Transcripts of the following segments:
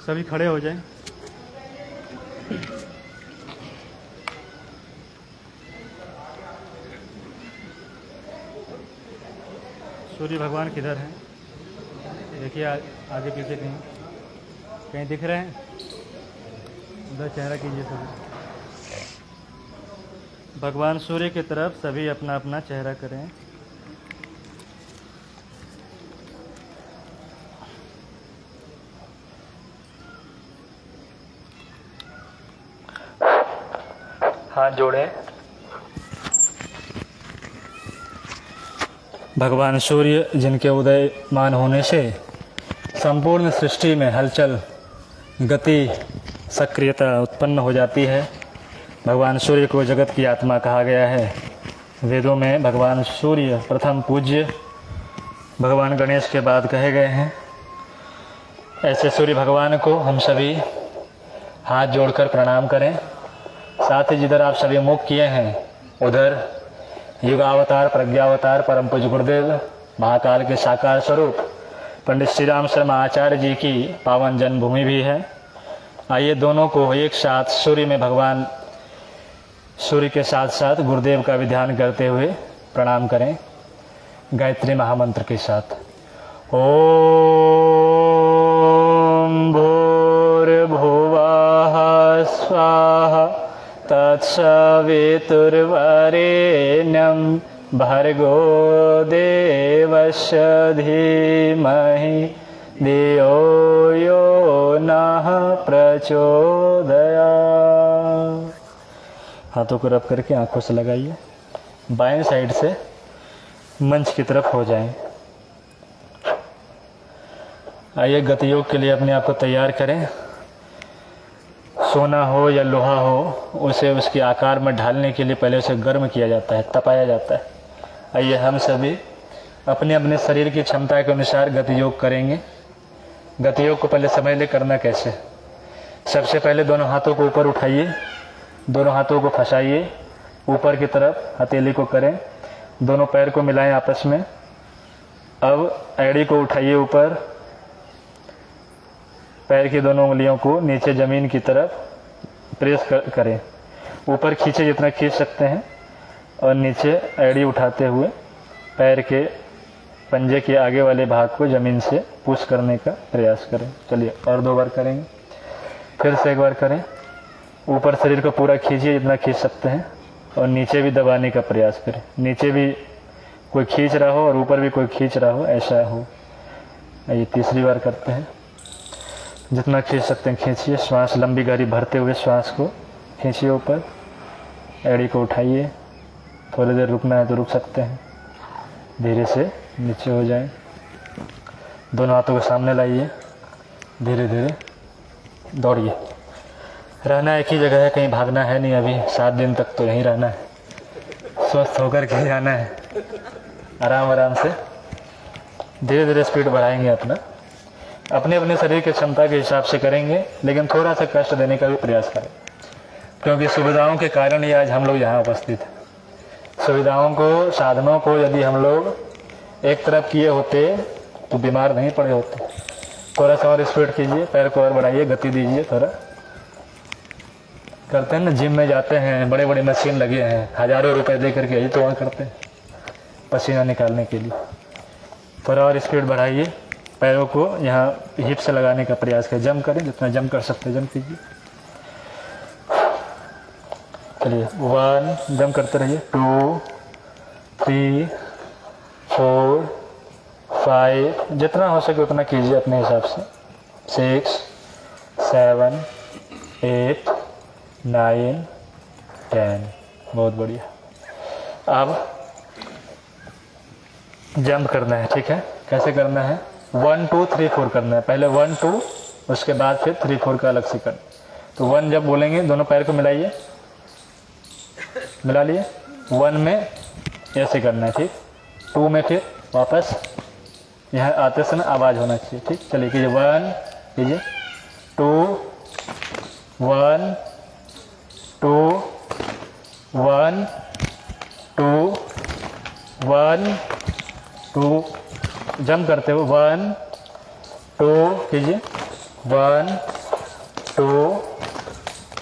सभी खड़े हो जाएं। सूर्य भगवान किधर हैं? देखिए आगे पीछे कहीं कहीं दिख रहे हैं? उधर चेहरा कीजिए सभी। भगवान सूर्य की तरफ सभी अपना अपना चेहरा करें। हाथ जोड़ें। भगवान सूर्य जिनके उदयमान होने से संपूर्ण सृष्टि में हलचल, गति, सक्रियता उत्पन्न हो जाती है। भगवान सूर्य को जगत की आत्मा कहा गया है। वेदों में भगवान सूर्य प्रथम पूज्य भगवान गणेश के बाद कहे गए हैं। ऐसे सूर्य भगवान को हम सभी हाथ जोड़कर प्रणाम करें। साथ ही जिधर आप सभी मुख किए हैं उधर युगावतार, प्रज्ञावतार, परम पूज्य गुरुदेव महाकाल के साकार स्वरूप पंडित श्री राम शर्मा आचार्य जी की पावन जन्मभूमि भी है। आइए दोनों को एक साथ सूर्य में भगवान सूर्य के साथ साथ गुरुदेव का भी ध्यान करते हुए प्रणाम करें गायत्री महामंत्र के साथ। ओम भूर्भुवः स्वाहा तत्सवितुर्वरेण्यं भर्गो देवस्य धीमहि धियो यो नः प्रचोदयात्। हाथों को रब करके आंखों से लगाइए। बाएं साइड से मंच की तरफ हो जाएं। आइए गतियोग के लिए अपने आप को तैयार करें। सोना हो या लोहा हो, उसे उसके आकार में ढालने के लिए पहले उसे गर्म किया जाता है, तपाया जाता है। आइए हम सभी अपने अपने शरीर की क्षमता के अनुसार गतियोग करेंगे। गतियोग को पहले समझ ले करना कैसे। सबसे पहले दोनों हाथों को ऊपर उठाइए, दोनों हाथों को फंसाइए ऊपर की तरफ, हथेली को करें, दोनों पैर को मिलाएं आपस में। अब एड़ी को उठाइए ऊपर, पैर की दोनों उंगलियों को नीचे ज़मीन की तरफ प्रेस करें। ऊपर खींचे जितना खींच सकते हैं और नीचे एड़ी उठाते हुए पैर के पंजे के आगे वाले भाग को ज़मीन से पुश करने का प्रयास करें। चलिए और 2 बार करेंगे। फिर से एक बार करें। ऊपर शरीर को पूरा खींचिए जितना खींच सकते हैं और नीचे भी दबाने का प्रयास करें। नीचे भी कोई खींच रहा हो और ऊपर भी कोई खींच रहा हो, ऐसा हो। ये तीसरी बार करते हैं। जितना खींच सकते हैं खींचिए। श्वास लंबी गहरी भरते हुए श्वास को खींचिए ऊपर। एड़ी को उठाइए। थोड़ी देर रुकना है तो रुक सकते हैं। धीरे से नीचे हो जाएं। दोनों हाथों को सामने लाइए। धीरे धीरे दौड़िए। रहना एक ही जगह है, कहीं भागना है नहीं। अभी 7 दिन तक तो यहीं रहना है। स्वस्थ होकर के जाना है। आराम आराम से धीरे धीरे स्पीड बढ़ाएंगे। अपने अपने शरीर की क्षमता के हिसाब से करेंगे, लेकिन थोड़ा सा कष्ट देने का भी प्रयास करें, क्योंकि सुविधाओं के कारण ही आज हम लोग यहाँ उपस्थित हैं। सुविधाओं को, साधनों को यदि हम लोग एक तरफ किए होते तो बीमार नहीं पड़े होते। थोड़ा सा और स्पीड कीजिए, पैर को और बढ़ाइए, गति दीजिए। थोड़ा करते हैं ना, जिम में जाते हैं, बड़े बड़े मशीन लगे हैं, हज़ारों रुपए दे करके यही तो वहाँ करते हैं पसीना निकालने के लिए। थोड़ा और स्पीड बढ़ाइए। पैरों को यहाँ हिप से लगाने का प्रयास करें। जंप करें, जितना जंप कर सकते हैं जंप कीजिए। चलिए 1 जंप करते रहिए। 2 3 4 5 जितना हो सके उतना कीजिए अपने हिसाब से। 6 7 8 9 10। बहुत बढ़िया। अब जंप करना है, ठीक है? कैसे करना है? 1 2 3 4 करना है। पहले 1 2, उसके बाद फिर 3 4 का अलग से करना। तो 1 जब बोलेंगे दोनों पैर को मिलाइए, मिला लिए। 1 में ऐसे करना है, ठीक? 2 में फिर वापस यहाँ आते समय आवाज़ होना चाहिए, ठीक? चलिए कीजिए। 1 कीजिए, 2 1 2 1 2 1 2। जंप करते हुए 1 2 कीजिए। 1 2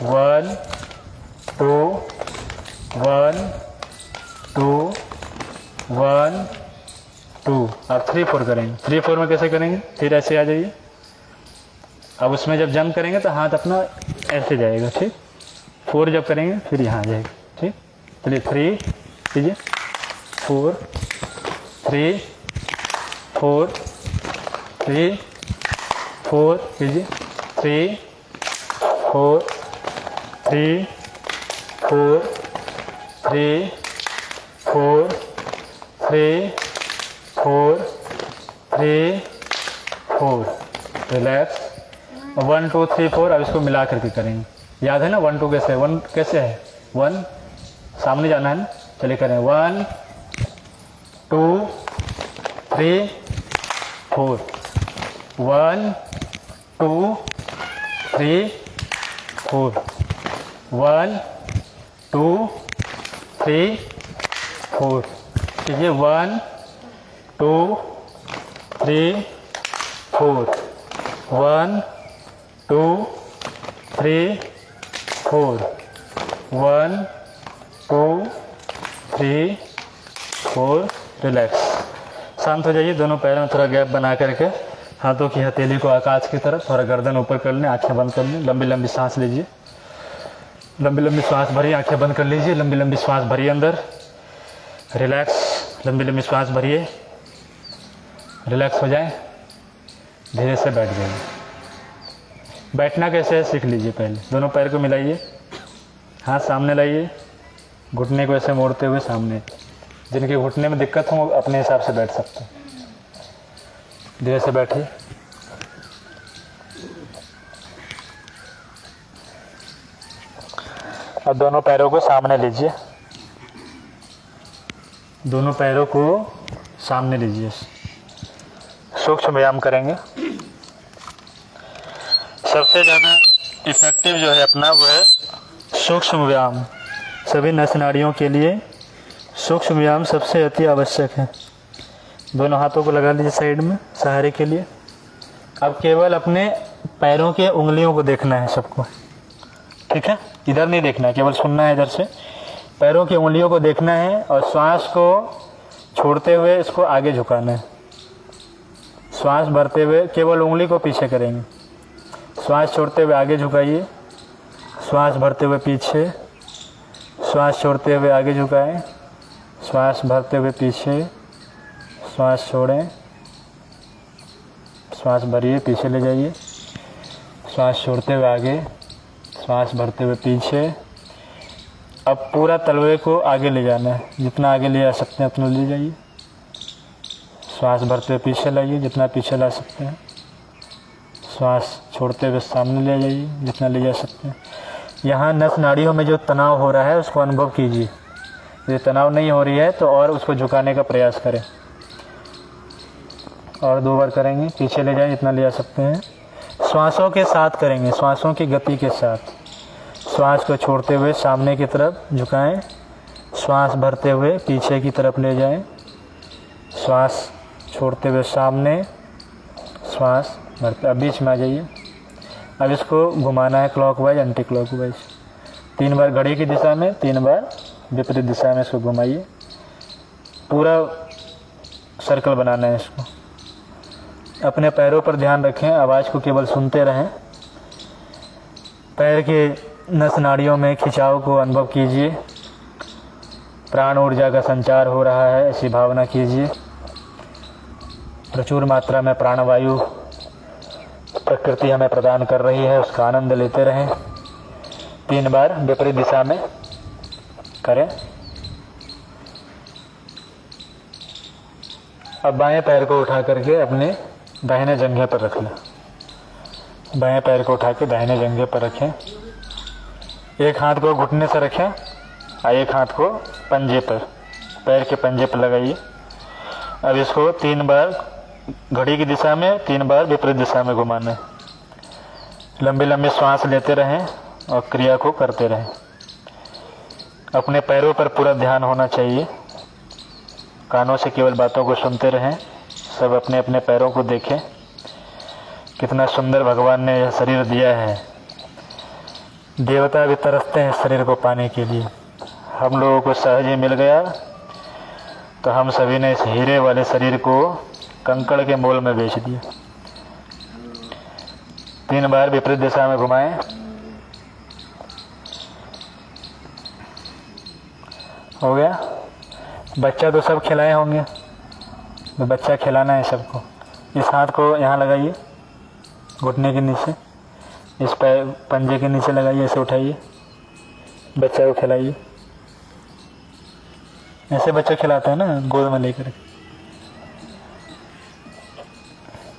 1 2 1 2 1 2। आप 3 4 करेंगे। 3 4 में कैसे करेंगे? फिर ऐसे आ जाइए। अब उसमें जब जंप करेंगे तो हाथ अपना ऐसे जाएगा, ठीक। 4 जब करेंगे फिर यहाँ आ जाएगा, ठीक। चलिए 3 कीजिए, 4 3 4 3 4 कीजिए, 3 4 3 4 3 4 3 4 3 4। रिलैक्स। 1 2 3 4। अब इसको मिला करके करेंगे। याद है ना 1 2 कैसे? 1 कैसे है? 1 सामने जाना है ना। चलिए करें 1 2 3 4। 1 2 3 4। 1 2 3 4 कीजिए। 1 2 3 4। 1 2 3 4। 1 2 3 4। रिलैक्स। शांत हो जाइए। दोनों पैरों में थोड़ा गैप बना करके हाथों की हथेली को आकाश की तरफ, थोड़ा गर्दन ऊपर कर लें, आंखें बंद कर लें। लंबी लंबी सांस लीजिए। लंबी लंबी सांस भरिए, आंखें बंद कर लीजिए। लंबी लंबी सांस भरिए अंदर। रिलैक्स। लंबी लंबी सांस भरिए। रिलैक्स हो जाए। धीरे से बैठ जाइए। बैठना कैसे है सीख लीजिए। पहले दोनों पैर को मिलाइए, हाथ सामने लाइए, घुटने को ऐसे मोड़ते हुए सामने। जिनके घुटने में दिक्कत हो अपने हिसाब से बैठ सकते हैं। धीरे से बैठिए। अब दोनों पैरों को सामने लीजिए। दोनों पैरों को सामने लीजिए। सूक्ष्म व्यायाम करेंगे। सबसे ज़्यादा इफेक्टिव जो है अपना वो है सूक्ष्म व्यायाम। सभी नस नाड़ियों के लिए सूक्ष्म व्यायाम सबसे अति आवश्यक है। दोनों हाथों को लगा लीजिए साइड में सहारे के लिए। अब केवल अपने पैरों के उंगलियों को देखना है सबको, ठीक है। इधर नहीं देखना है, केवल सुनना है इधर से। पैरों की उंगलियों को देखना है और श्वास को छोड़ते हुए इसको आगे झुकाना है। श्वास भरते हुए केवल उंगली को पीछे करेंगे। श्वास छोड़ते हुए आगे झुकाइए। श्वास भरते हुए पीछे। श्वास छोड़ते हुए आगे झुकाएं। श्वास भरते हुए पीछे। श्वास छोड़ें। श्वास भरिए, पीछे ले जाइए। श्वास छोड़ते हुए आगे। श्वास भरते हुए पीछे। अब पूरा तलवे को आगे ले जाना है। जितना आगे ले जा सकते हैं उतना ले जाइए। श्वास भरते हुए पीछे लाइए, जितना पीछे ला सकते हैं। श्वास छोड़ते हुए सामने ले जाइए, जितना ले जा सकते हैं। यहाँ नस नाड़ियों में जो तनाव हो रहा है उसको अनुभव कीजिए। यदि तनाव नहीं हो रही है तो और उसको झुकाने का प्रयास करें। और 2 बार करेंगे। पीछे ले जाएं जितना ले जा सकते हैं। श्वासों के साथ करेंगे, श्वासों की गति के साथ। श्वास को छोड़ते हुए सामने की तरफ झुकाएं। श्वास भरते हुए पीछे की तरफ ले जाएं। श्वास छोड़ते हुए सामने। श्वास भरते। अब बीच में आ जाइए। अब इसको घुमाना है क्लॉकवाइज, एंटी क्लॉकवाइज। 3 बार घड़ी की दिशा में, 3 बार विपरीत दिशा में इसको घुमाइए। पूरा सर्कल बनाना है इसको। अपने पैरों पर ध्यान रखें, आवाज़ को केवल सुनते रहें। पैर के नस नाड़ियों में खिंचाव को अनुभव कीजिए। प्राण ऊर्जा का संचार हो रहा है ऐसी भावना कीजिए। प्रचुर मात्रा में प्राणवायु प्रकृति हमें प्रदान कर रही है, उसका आनंद लेते रहें। 3 बार विपरीत दिशा में करें। अब बाएं पैर को उठा करके अपने दाहिने जंघे पर रख लें। बाएं पैर को उठा के दाहिने जंघे पर रखें। एक हाथ को घुटने से रखें और एक हाथ को पंजे पर, पैर के पंजे पर लगाइए। अब इसको 3 बार घड़ी की दिशा में, 3 बार विपरीत दिशा में घुमाना है। लंबी लंबी श्वास लेते रहें और क्रिया को करते रहें। अपने पैरों पर पूरा ध्यान होना चाहिए। कानों से केवल बातों को सुनते रहें। सब अपने अपने पैरों को देखें। कितना सुंदर भगवान ने यह शरीर दिया है। देवता भी तरसते हैं शरीर को पाने के लिए। हम लोगों को सहज ही मिल गया तो हम सभी ने इस हीरे वाले शरीर को कंकड़ के मोल में बेच दिया। 3 बार विपरीत दिशा में घुमाएं। हो गया। बच्चा तो सब खिलाए होंगे, तो बच्चा खिलाना है सबको। इस हाथ को यहाँ लगाइए, घुटने के नीचे, इस पैर पंजे के नीचे लगाइए, ऐसे उठाइए, बच्चा को खिलाइए। ऐसे बच्चा खिलाता है ना, गोद में लेकर।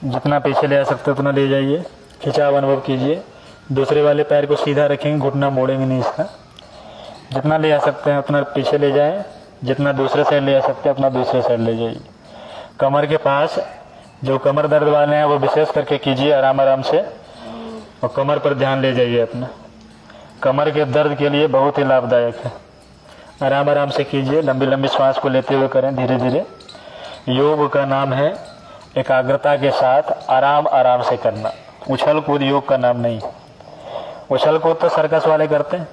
जितना पीछे ले आ सकते उतना ले जाइए, खिंचाव अनुभव कीजिए। दूसरे वाले पैर को सीधा रखेंगे, घुटना मोड़ेंगे नहीं इसका। जितना ले आ सकते हैं उतना पीछे ले जाएं, जितना दूसरे साइड ले आ सकते हैं अपना दूसरे साइड ले जाइए। कमर के पास जो कमर दर्द वाले हैं वो विशेष करके कीजिए आराम आराम से, और कमर पर ध्यान ले जाइए अपना। कमर के दर्द के लिए बहुत ही लाभदायक है। आराम आराम से कीजिए, लंबी लंबी श्वास को लेते हुए करें, धीरे धीरे। योग का नाम है एकाग्रता के साथ आराम आराम से करना। उछल कूद योग का नाम नहीं। उछल कूद तो सर्कस वाले करते हैं,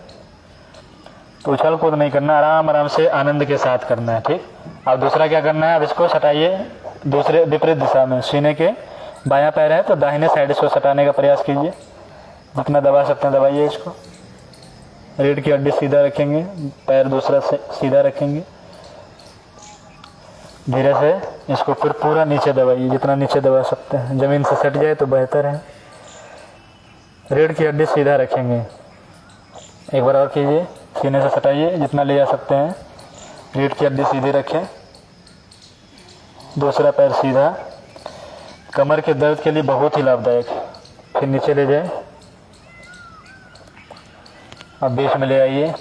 तो उछल कूद नहीं करना, आराम आराम से आनंद के साथ करना है। ठीक। अब दूसरा क्या करना है, अब इसको सटाइए दूसरे विपरीत दिशा में। सीने के बायां पैर है तो दाहिने साइड इसको सटाने का प्रयास कीजिए, जितना दबा सकते हैं दबाइए इसको। रीढ़ की हड्डी सीधा रखेंगे, पैर दूसरा सीधा रखेंगे, धीरे से इसको फिर पूरा नीचे दबाइए, जितना नीचे दबा सकते हैं। जमीन से सट जाए तो बेहतर है। रीढ़ की हड्डी सीधा रखेंगे, एक बार और कीजिए, सीने से सटाइए जितना ले जा सकते हैं। रीढ़ की हड्डी सीधी रखें, दूसरा पैर सीधा। कमर के दर्द के लिए बहुत ही लाभदायक है। फिर नीचे ले जाए, अब बीच में ले आइए।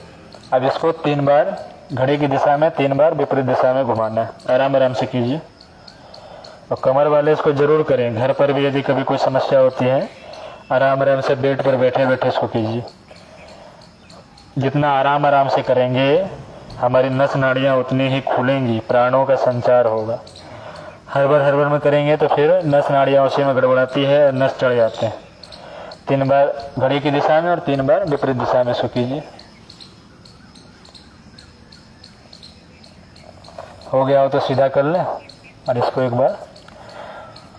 अब इसको 3 बार घड़ी की दिशा में, 3 बार विपरीत दिशा में घुमाना है। आराम आराम से कीजिए। और कमर वाले इसको जरूर करें, घर पर भी यदि कभी कोई समस्या होती है, आराम आराम से बेड पर बैठे बैठे इसको कीजिए। जितना आराम आराम से करेंगे हमारी नस नाड़ियाँ उतनी ही खुलेंगी, प्राणों का संचार होगा। हर बार में करेंगे तो फिर नस नाड़ियाँ उसी में गड़बड़ाती है और नस चढ़ जाते हैं। 3 बार घड़ी की दिशा में और 3 बार विपरीत दिशा में इसको कीजिए। हो गया हो तो सीधा कर लें और इसको एक बार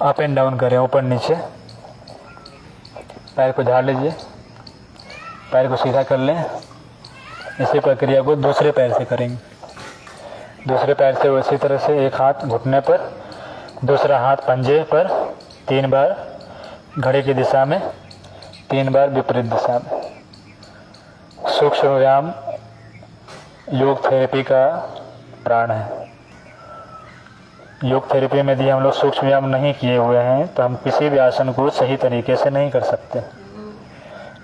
अप एंड डाउन करें, ऊपर नीचे। पैर को झाड़ लीजिए, पैर को सीधा कर लें। इसी प्रक्रिया को दूसरे पैर से करेंगे। दूसरे पैर से उसी तरह से एक हाथ घुटने पर, दूसरा हाथ पंजे पर, 3 बार घड़ी की दिशा में, 3 बार विपरीत दिशा में। सूक्ष्म व्यायाम योग थेरेपी का प्राण है। योग थेरेपी में यदि हम लोग सूक्ष्म व्यायाम नहीं किए हुए हैं तो हम किसी भी आसन को सही तरीके से नहीं कर सकते।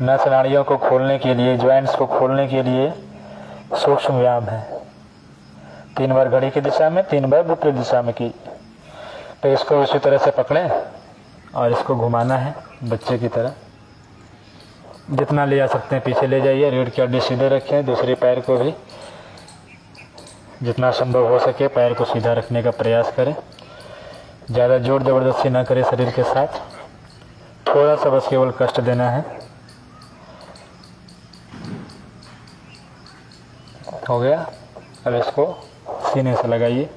नस नाड़ियों को खोलने के लिए, ज्वाइंट्स को खोलने के लिए सूक्ष्म व्यायाम है। 3 बार घड़ी की दिशा में, 3 बार विपरीत दिशा में की। तो इसको उसी तरह से पकड़ें और इसको घुमाना है बच्चे की तरह। जितना ले जा सकते हैं पीछे ले जाइए। रीढ़ की हड्डी सीधे रखें, दूसरे पैर को भी जितना संभव हो सके पैर को सीधा रखने का प्रयास करें। ज़्यादा जोर ज़बरदस्ती ना करें शरीर के साथ, थोड़ा सा बस केवल कष्ट देना है। हो गया। अब इसको सीने से लगाइए।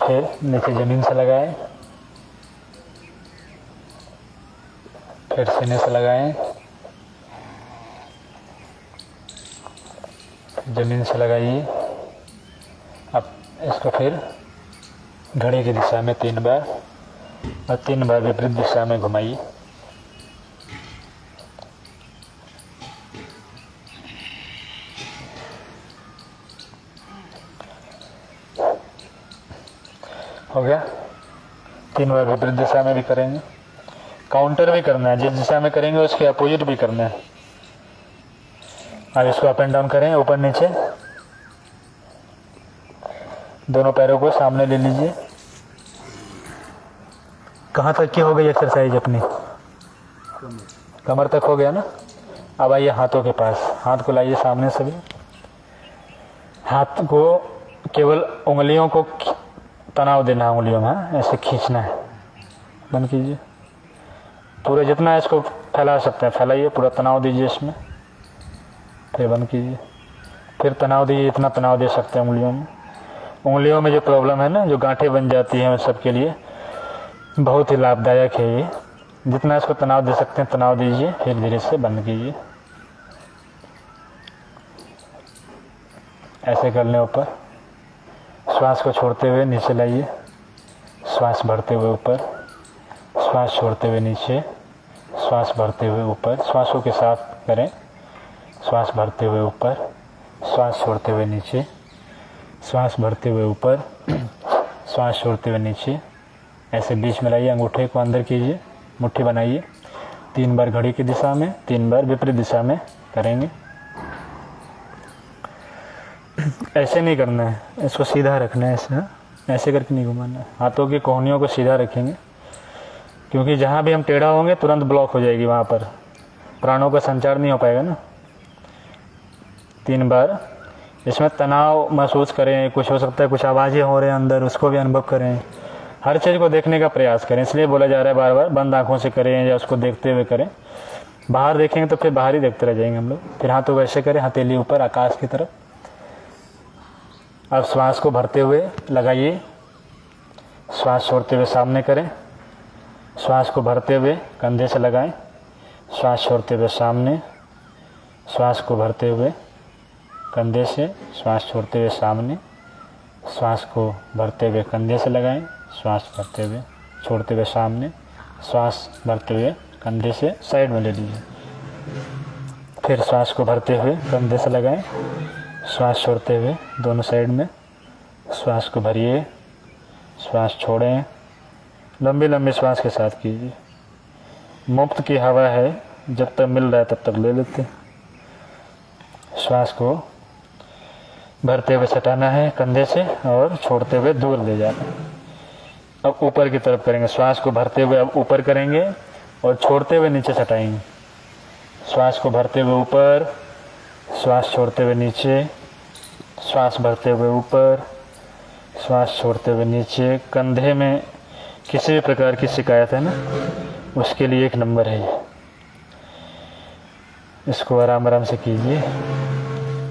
फिर नीचे ज़मीन से लगाएं, फिर सीने से लगाएं, ज़मीन से लगाइए। अब इसको फिर घड़ी की दिशा में 3 बार और 3 बार विपरीत दिशा में घुमाइए। हो गया। 3 बार विपरीत दिशा में भी करेंगे। काउंटर भी करना है, जिस दिशा में करेंगे उसके अपोजिट भी करना है। अब इसको अप एंड डाउन करें, ऊपर नीचे। दोनों पैरों को सामने ले लीजिए। कहाँ तक की हो गई एक्सरसाइज अपनी? कमर तक हो गया ना। अब आइए हाथों के पास। हाथ को लाइए सामने सभी। हाथ को केवल उंगलियों को तनाव देना है, उंगलियों में ऐसे खींचना है। बंद कीजिए। पूरे जितना इसको फैला सकते हैं फैलाइए, पूरा तनाव दीजिए इसमें, फिर बंद कीजिए। फिर तनाव दीजिए, इतना तनाव दे सकते हैं उंगलियों में। उंगलियों में जो प्रॉब्लम है ना, जो गांठें बन जाती हैं, उन सब के लिए बहुत ही लाभदायक है ये। जितना इसको तनाव दे सकते हैं तनाव दीजिए, फिर धीरे से बंद कीजिए। ऐसे कर लें। ऊपर श्वास को छोड़ते हुए नीचे लाइए, श्वास भरते हुए ऊपर, श्वास छोड़ते हुए नीचे, श्वास भरते हुए ऊपर। श्वासों के साथ करें। श्वास भरते हुए ऊपर, श्वास छोड़ते हुए नीचे, श्वास भरते हुए ऊपर, श्वास छोड़ते हुए नीचे। ऐसे बीच में लाइए, अंगूठे को अंदर कीजिए, मुट्ठी बनाइए। 3 बार घड़ी की दिशा में, 3 बार विपरीत दिशा में करेंगे। ऐसे नहीं करना है, इसको सीधा रखना है। ऐसे करके नहीं घुमाना है। हाथों की कोहनियों को सीधा रखेंगे, क्योंकि जहाँ भी हम टेढ़ा होंगे तुरंत ब्लॉक हो जाएगी, वहाँ पर प्राणों का संचार नहीं हो पाएगा ना। 3 बार इसमें तनाव महसूस करें। कुछ हो सकता है कुछ आवाज़ें हो रहे हैं अंदर, उसको भी अनुभव करें। हर चीज़ को देखने का प्रयास करें, इसलिए बोला जा रहा है बार बार बंद आँखों से करें या उसको देखते हुए करें। बाहर देखेंगे तो फिर बाहर ही देखते रह जाएंगे हम लोग। फिर हाथों को ऐसे करें, हथेली ऊपर आकाश की तरफ। अब श्वास को भरते हुए लगाइए, श्वास छोड़ते हुए सामने करें। श्वास को भरते हुए कंधे से लगाएं, श्वास छोड़ते हुए सामने, श्वास को भरते हुए कंधे से, श्वास छोड़ते हुए सामने, श्वास को भरते हुए कंधे से लगाएं, श्वास भरते हुए छोड़ते हुए सामने, श्वास भरते हुए कंधे से साइड में ले लीजिए। फिर श्वास को भरते हुए कंधे से लगाएं, श्वास छोड़ते हुए दोनों साइड में, श्वास को भरिए, श्वास छोड़ें। लंबी लंबी श्वास के साथ कीजिए। मुफ्त की हवा है, जब तक मिल रहा है तब तक ले लेते हैं। श्वास को भरते हुए सटाना है कंधे से और छोड़ते हुए दूर ले जाना है। अब ऊपर की तरफ करेंगे। श्वास को भरते हुए अब ऊपर करेंगे और छोड़ते हुए नीचे सटाएंगे। श्वास को भरते हुए ऊपर, श्वास छोड़ते हुए नीचे, श्वास भरते हुए ऊपर, श्वास छोड़ते हुए नीचे। कंधे में किसी भी प्रकार की शिकायत है ना, उसके लिए 1 नंबर है ये। इसको आराम आराम से कीजिए।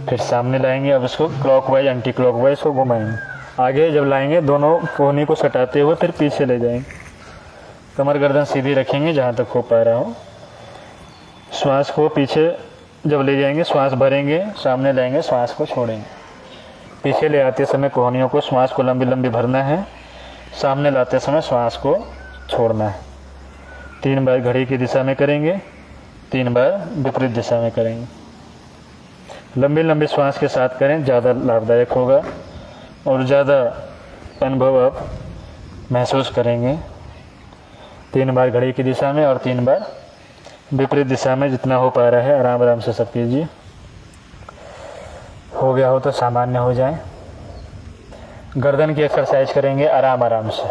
फिर सामने लाएंगे। अब इसको क्लॉकवाइज एंटी क्लॉकवाइज को घुमाएंगे। आगे जब लाएंगे दोनों कोहनी को सटाते हुए फिर पीछे ले जाएंगे। कमर गर्दन सीधी रखेंगे जहाँ तक हो पा रहा हो। श्वास को पीछे जब ले जाएंगे, श्वास भरेंगे, सामने लाएंगे, श्वास को छोड़ेंगे। पीछे ले आते समय कोहनियों को, श्वास को लंबी लंबी भरना है। सामने लाते समय श्वास को छोड़ना है। 3 बार घड़ी की दिशा में करेंगे, 3 बार विपरीत दिशा में करेंगे। लंबी लंबी श्वास के साथ करें, ज़्यादा लाभदायक होगा और ज़्यादा अनुभव आप महसूस करेंगे। 3 बार घड़ी की दिशा में और 3 बार विपरीत दिशा में, जितना हो पा रहा है आराम आराम से सब कीजिए। हो गया हो तो सामान्य हो जाए। गर्दन की एक्सरसाइज करेंगे आराम आराम से,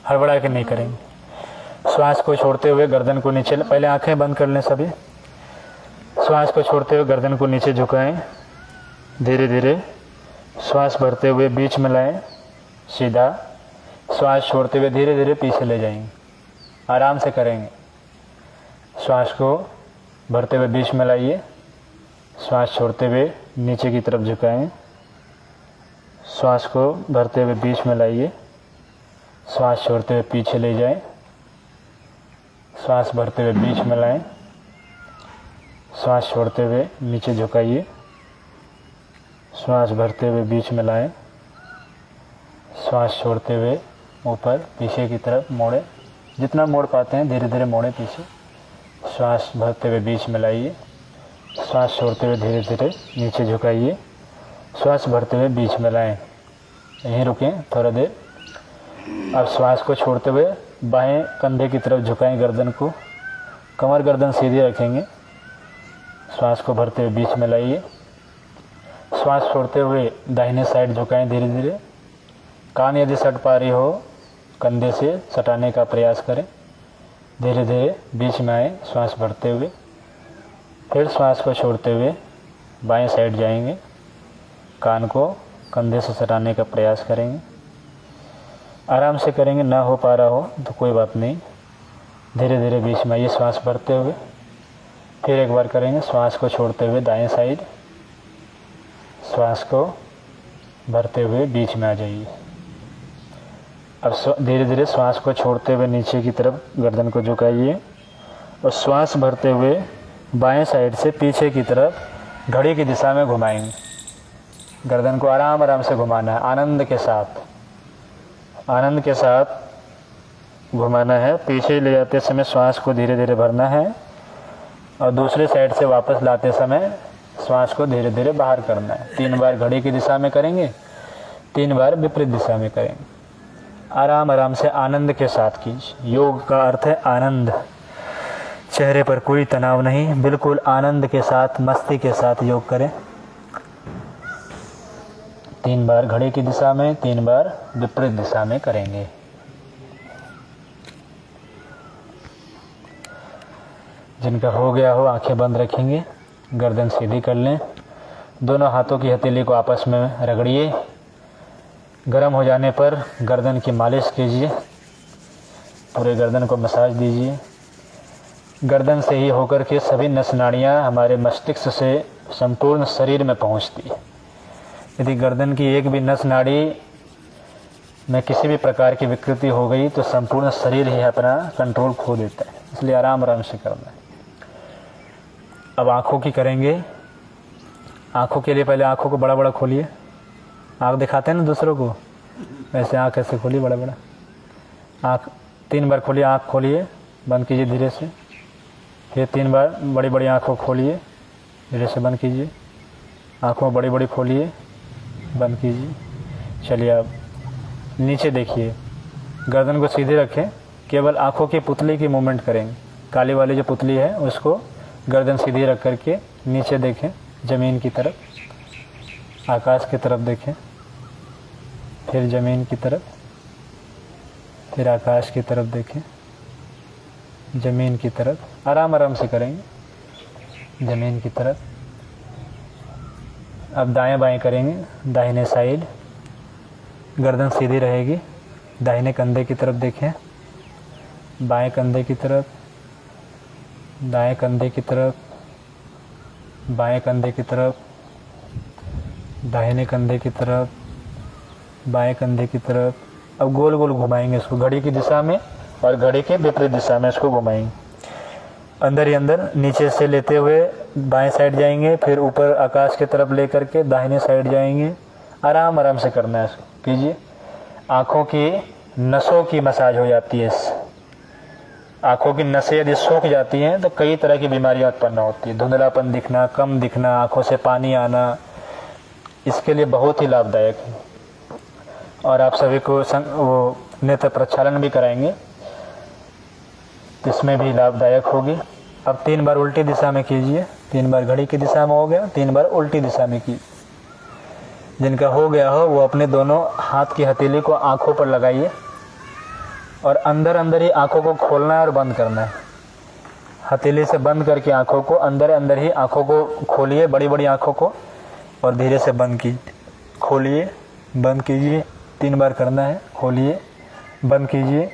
हड़बड़ा के नहीं करेंगे। श्वास को छोड़ते हुए गर्दन को नीचे, पहले आंखें बंद कर लें सभी। श्वास को छोड़ते हुए गर्दन को नीचे झुकाएं, धीरे धीरे। श्वास भरते हुए बीच में लाएं, सीधा। श्वास छोड़ते हुए धीरे धीरे पीछे ले जाएंगे, आराम से करेंगे। श्वास को भरते हुए बीच में लाइए, श्वास छोड़ते हुए नीचे की तरफ झुकाएं। श्वास को भरते हुए बीच में लाइए, श्वास छोड़ते हुए पीछे ले जाएं। श्वास भरते हुए बीच में लाएं, श्वास छोड़ते हुए नीचे झुकाइए। श्वास भरते हुए बीच में लाएं, श्वास छोड़ते हुए ऊपर पीछे की तरफ मोड़े, जितना मोड़ पाते हैं धीरे धीरे मोड़े पीछे। श्वास भरते हुए बीच में लाइए, श्वास छोड़ते हुए धीरे धीरे नीचे झुकाइए। श्वास भरते हुए बीच में लाएं, यहीं रुकें थोड़ा देर। अब श्वास को छोड़ते हुए बाएं कंधे की तरफ झुकाएं गर्दन को, कमर गर्दन सीधी रखेंगे। श्वास को भरते हुए बीच में लाइए, श्वास छोड़ते हुए दाहिने साइड झुकाएं धीरे धीरे। कान यदि सट पा रही हो कंधे से सटाने का प्रयास करें, धीरे धीरे बीच में आए श्वास भरते हुए। फिर श्वास को छोड़ते हुए बाएं साइड जाएंगे, कान को कंधे से सटाने का प्रयास करेंगे। आराम से करेंगे, ना हो पा रहा हो तो कोई बात नहीं, धीरे धीरे बीच में आइए श्वास भरते हुए। फिर एक बार करेंगे, श्वास को छोड़ते हुए दाएं साइड, श्वास को भरते हुए बीच में आ जाइए। अब धीरे धीरे श्वास को छोड़ते हुए नीचे की तरफ गर्दन को झुकाइए और श्वास भरते हुए बाएं साइड से पीछे की तरफ घड़ी की दिशा में घुमाएंगे। गर्दन को आराम आराम से घुमाना है, आनंद के साथ घुमाना है। पीछे ले जाते समय श्वास को धीरे धीरे भरना है और दूसरे साइड से वापस लाते समय श्वास को धीरे धीरे बाहर करना है। 3 बार घड़ी की दिशा में करेंगे, 3 बार विपरीत दिशा में करेंगे। आराम आराम से आनंद के साथ कीजिए। योग का अर्थ है आनंद। चेहरे पर कोई तनाव नहीं, बिल्कुल आनंद के साथ, मस्ती के साथ योग करें। 3 बार घड़ी की दिशा में, 3 बार विपरीत दिशा में करेंगे। जिनका हो गया हो आंखें बंद रखेंगे, गर्दन सीधी कर लें। दोनों हाथों की हथेली को आपस में रगड़िए। गर्म हो जाने पर गर्दन की मालिश कीजिए, पूरे गर्दन को मसाज दीजिए। गर्दन से ही होकर के सभी नस नाड़ियाँ हमारे मस्तिष्क से संपूर्ण शरीर में पहुँचती है। यदि गर्दन की एक भी नस नाड़ी में किसी भी प्रकार की विकृति हो गई तो संपूर्ण शरीर ही अपना कंट्रोल खो देता है, इसलिए आराम आराम से करना है। अब आँखों की करेंगे। आँखों के लिए पहले आँखों को बड़ा बड़ा खोलिए। आँख दिखाते हैं ना दूसरों को, वैसे आँख ऐसे खोलिए बड़ा बड़ा। आँख 3 बार खोलिए, आँख खोलिए, बंद कीजिए धीरे से। फिर 3 बार बड़ी बड़ी आँखों खोलिए, धीरे से बंद कीजिए। आँखों बड़ी बड़ी खोलिए, बंद कीजिए। चलिए अब नीचे देखिए, गर्दन को सीधे रखें, केवल आँखों की पुतली की मूवमेंट करेंगे। काली वाली जो पुतली है उसको गर्दन सीधी रख करके नीचे देखें, ज़मीन की तरफ, आकाश की तरफ देखें, फिर ज़मीन की तरफ, फिर आकाश की तरफ देखें, ज़मीन की तरफ। आराम आराम से करेंगे, ज़मीन की तरफ। अब दाएं बाएं करेंगे। दाहिने साइड गर्दन सीधी रहेगी, दाहिने कंधे की तरफ देखें, बाएं कंधे की तरफ, दाएं कंधे की तरफ, बाएं कंधे की तरफ, दाहिने कंधे की तरफ, बाएं कंधे की तरफ। अब गोल गोल घुमाएंगे इसको घड़ी की दिशा में और घड़ी के विपरीत दिशा में इसको घुमाएंगे। अंदर ही अंदर नीचे से लेते हुए बाएं साइड जाएंगे, फिर ऊपर आकाश की तरफ लेकर के दाहिने साइड जाएंगे। आराम आराम से करना है इसको, कीजिए। आँखों की नसों की मसाज हो जाती है इससे। आँखों की नसें यदि सूख जाती हैं तो कई तरह की बीमारियां उत्पन्न होती है। धुंधलापन दिखना, कम दिखना, आँखों से पानी आना, इसके लिए बहुत ही लाभदायक है। और आप सभी को वो नेत्र प्रक्षालन भी कराएंगे, इसमें भी लाभदायक होगी। अब 3 बार उल्टी दिशा में कीजिए। 3 बार घड़ी की दिशा में हो गया, 3 बार उल्टी दिशा में कीजिए। जिनका हो गया हो वो अपने दोनों हाथ की हथेली को आँखों पर लगाइए और अंदर अंदर ही आँखों को खोलना है और बंद करना है। हथेली से बंद करके आँखों को अंदर अंदर ही आँखों को खोलिए, बड़ी बड़ी आँखों को, और धीरे से बंद कीजिए। खोलिए, बंद कीजिए, 3 बार करना है। खोलिए, बंद कीजिए,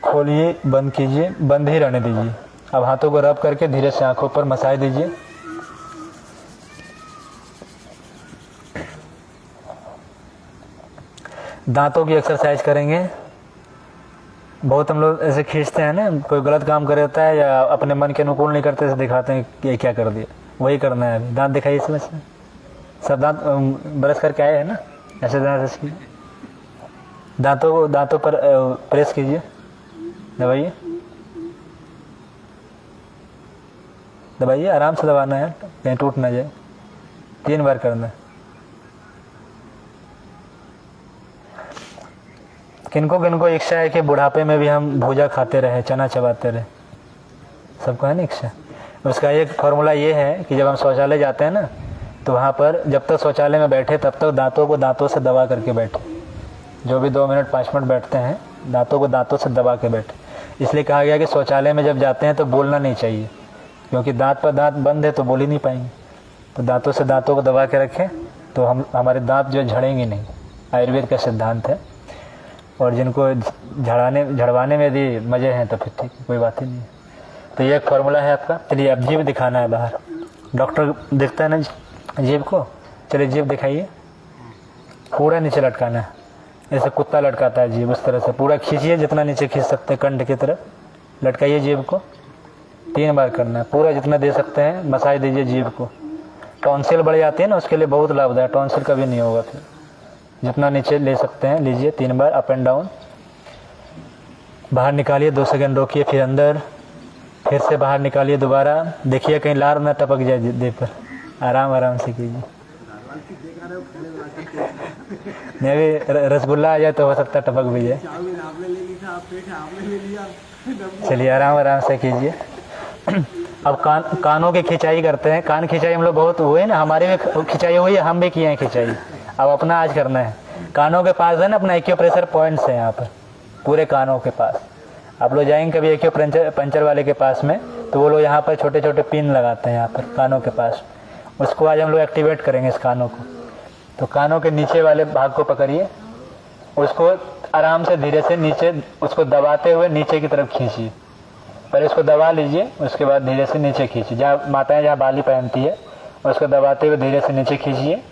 खोलिए, बंद कीजिए, बंद ही रहने दीजिए। अब हाथों को रब करके धीरे से आँखों पर मसाज दीजिए। दांतों की एक्सरसाइज करेंगे। बहुत हम लोग ऐसे खींचते हैं ना, कोई गलत काम कर देता है या अपने मन के अनुकूल नहीं करते, ऐसे दिखाते हैं कि ये क्या कर दिया, वही करना है। दांत दिखाइए इसमें से, सब दांत ब्रश करके आए हैं ना, ऐसे दांत ऐसे दांतों पर प्रेस कीजिए, दबाइए, दबाइए, आराम से दबाना है, कहीं टूट ना जाए। 3 बार करना है। किनको किनको इच्छा है कि बुढ़ापे में भी हम भूजा खाते रहे, चना चबाते रहे, सबको है ना इच्छा। उसका एक फॉर्मूला ये है कि जब हम शौचालय जाते हैं ना, तो वहाँ पर जब तक शौचालय में बैठे तब तक दांतों को दांतों से दबा करके बैठे। जो भी 2 मिनट 5 मिनट बैठते हैं, दांतों को दांतों से दबा के बैठे। इसलिए कहा गया कि शौचालय में जब जाते हैं तो बोलना नहीं चाहिए, क्योंकि दांत पर दांत बंद है तो बोल ही नहीं पाएंगे। तो दांतों से दांतों को दबा के रखें तो हमारे दांत जो झड़ेंगे नहीं। आयुर्वेद का सिद्धांत है। और जिनको झड़वाने में यदि मज़े हैं तो फिर ठीक, कोई बात ही नहीं है। तो ये एक फार्मूला है आपका। चलिए अब जीभ दिखाना है बाहर। डॉक्टर देखता है ना जीभ को, चलिए जीभ दिखाइए। पूरा नीचे लटकाना है, जैसे कुत्ता लटकाता है जीभ, उस तरह से पूरा खींचिए, जितना नीचे खींच सकते हैं कंठ की तरफ लटकाइए जीभ को। 3 बार करना है, पूरा जितना दे सकते हैं मसाज दीजिए जीभ को। टॉन्सिल बढ़ जाती है ना, उसके लिए बहुत लाभदायक, टॉन्सिल कभी नहीं होगा फिर। जितना नीचे ले सकते हैं लीजिए, 3 बार अप एंड डाउन। बाहर निकालिए, 2 सेकंड रोकिए, फिर अंदर, फिर से बाहर निकालिए दोबारा। देखिए कहीं लार ना टपक जाए देह पर, आराम आराम से कीजिए। नहीं अभी रसगुल्ला आ जाए तो हो सकता है टपक भी जाए। चलिए आराम आराम से कीजिए। अब कानों की खिंचाई करते हैं। कान खिंचाई हम लोग बहुत हुए ना, हमारे भी खिंचाई हुई है, हम भी किए हैं खिंचाई। अब अपना आज करना है। कानों के पास है ना अपना एक्यूप्रेशर पॉइंट्स है यहाँ पर, पूरे कानों के पास। आप लोग जाएंगे कभी एक्यूपंचर वाले के पास में, तो वो लोग यहाँ पर छोटे छोटे पिन लगाते हैं यहाँ पर कानों के पास। उसको आज हम लोग एक्टिवेट करेंगे इस कानों को। तो कानों के नीचे वाले भाग को पकड़िए, उसको आराम से धीरे से नीचे, उसको दबाते हुए नीचे की तरफ खींचिए। पहले इसको दबा लीजिए, उसके बाद धीरे से नीचे खींचिए। जहाँ माताएं जहाँ बाली पहनती है उसको दबाते हुए धीरे से नीचे खींचिए।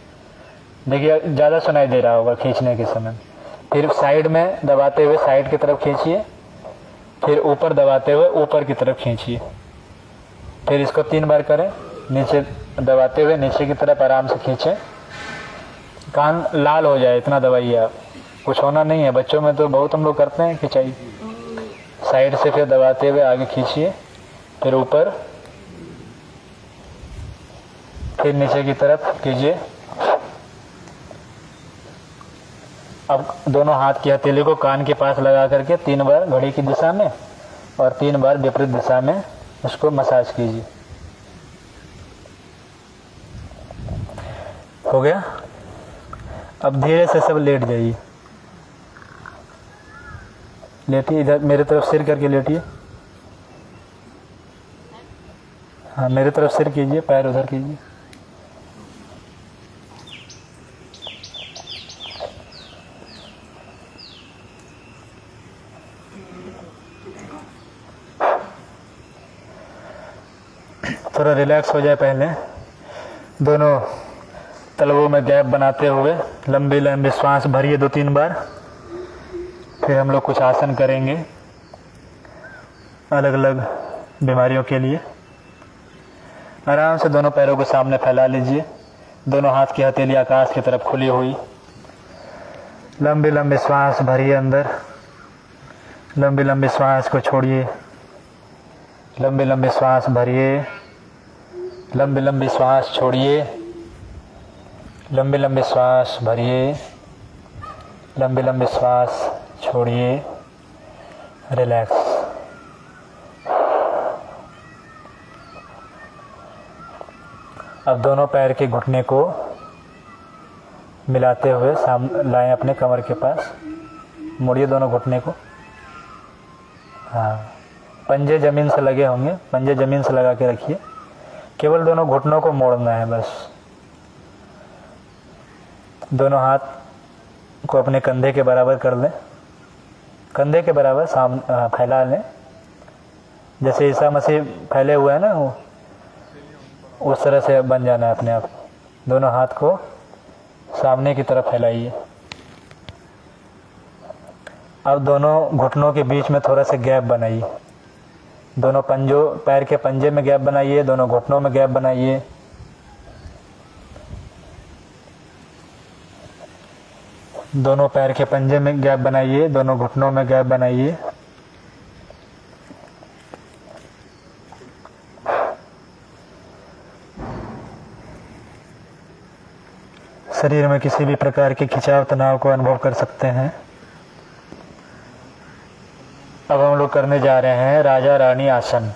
देखिए ज़्यादा सुनाई दे रहा होगा खींचने के समय। फिर साइड में दबाते हुए साइड की तरफ खींचिए, फिर ऊपर दबाते हुए ऊपर की तरफ खींचिए। फिर इसको 3 बार करें। नीचे दबाते हुए नीचे की तरफ आराम से खींचें। कान लाल हो जाए इतना दबाइए आप, कुछ होना नहीं है। बच्चों में तो बहुत हम लोग करते हैं खिंचाई। साइड से फिर दबाते हुए आगे खींचिए, फिर ऊपर, फिर नीचे की तरफ कीजिए। अब दोनों हाथ की हथेली को कान के पास लगा करके 3 बार घड़ी की दिशा में और 3 बार विपरीत दिशा में उसको मसाज कीजिए। हो गया। अब धीरे से सब लेट जाइए। लेटिए, इधर मेरे तरफ सिर करके लेटिए। हाँ मेरे तरफ सिर कीजिए, पैर उधर कीजिए। थोड़ा रिलैक्स हो जाए। पहले दोनों तलवों में गैप बनाते हुए लंबी लंबी श्वास भरिए 2-3 बार। फिर हम लोग कुछ आसन करेंगे अलग अलग बीमारियों के लिए। आराम से दोनों पैरों को सामने फैला लीजिए। दोनों हाथ की हथेली आकाश की तरफ खुली हुई। लंबी लंबी श्वास भरिए अंदर, लंबी लंबी श्वास को छोड़िए। लंबी लंबी श्वास भरिए, लंबी लंबी श्वास छोड़िए। लंबी लंबी श्वास भरिए, लंबी लंबी श्वास छोड़िए। रिलैक्स। अब दोनों पैर के घुटने को मिलाते हुए सामने लाएं अपने कमर के पास। मोड़िए दोनों घुटने को। हाँ, पंजे ज़मीन से लगे होंगे, पंजे ज़मीन से लगा के रखिए। केवल दोनों घुटनों को मोड़ना है बस। दोनों हाथ को अपने कंधे के बराबर कर लें, कंधे के बराबर फैला लें। जैसे ईसा मसीह फैले हुए हैं ना, वो उस तरह से बन जाना है अपने आप। दोनों हाथ को सामने की तरफ फैलाइए। अब दोनों घुटनों के बीच में थोड़ा सा गैप बनाइए। दोनों पंजों, पैर के पंजे में गैप बनाइए, दोनों घुटनों में गैप बनाइए। दोनों पैर के पंजे में गैप बनाइए, दोनों घुटनों में गैप बनाइए। शरीर में किसी भी प्रकार के खिंचाव तनाव को अनुभव कर सकते हैं। अब हम लोग करने जा रहे हैं राजा रानी आसन।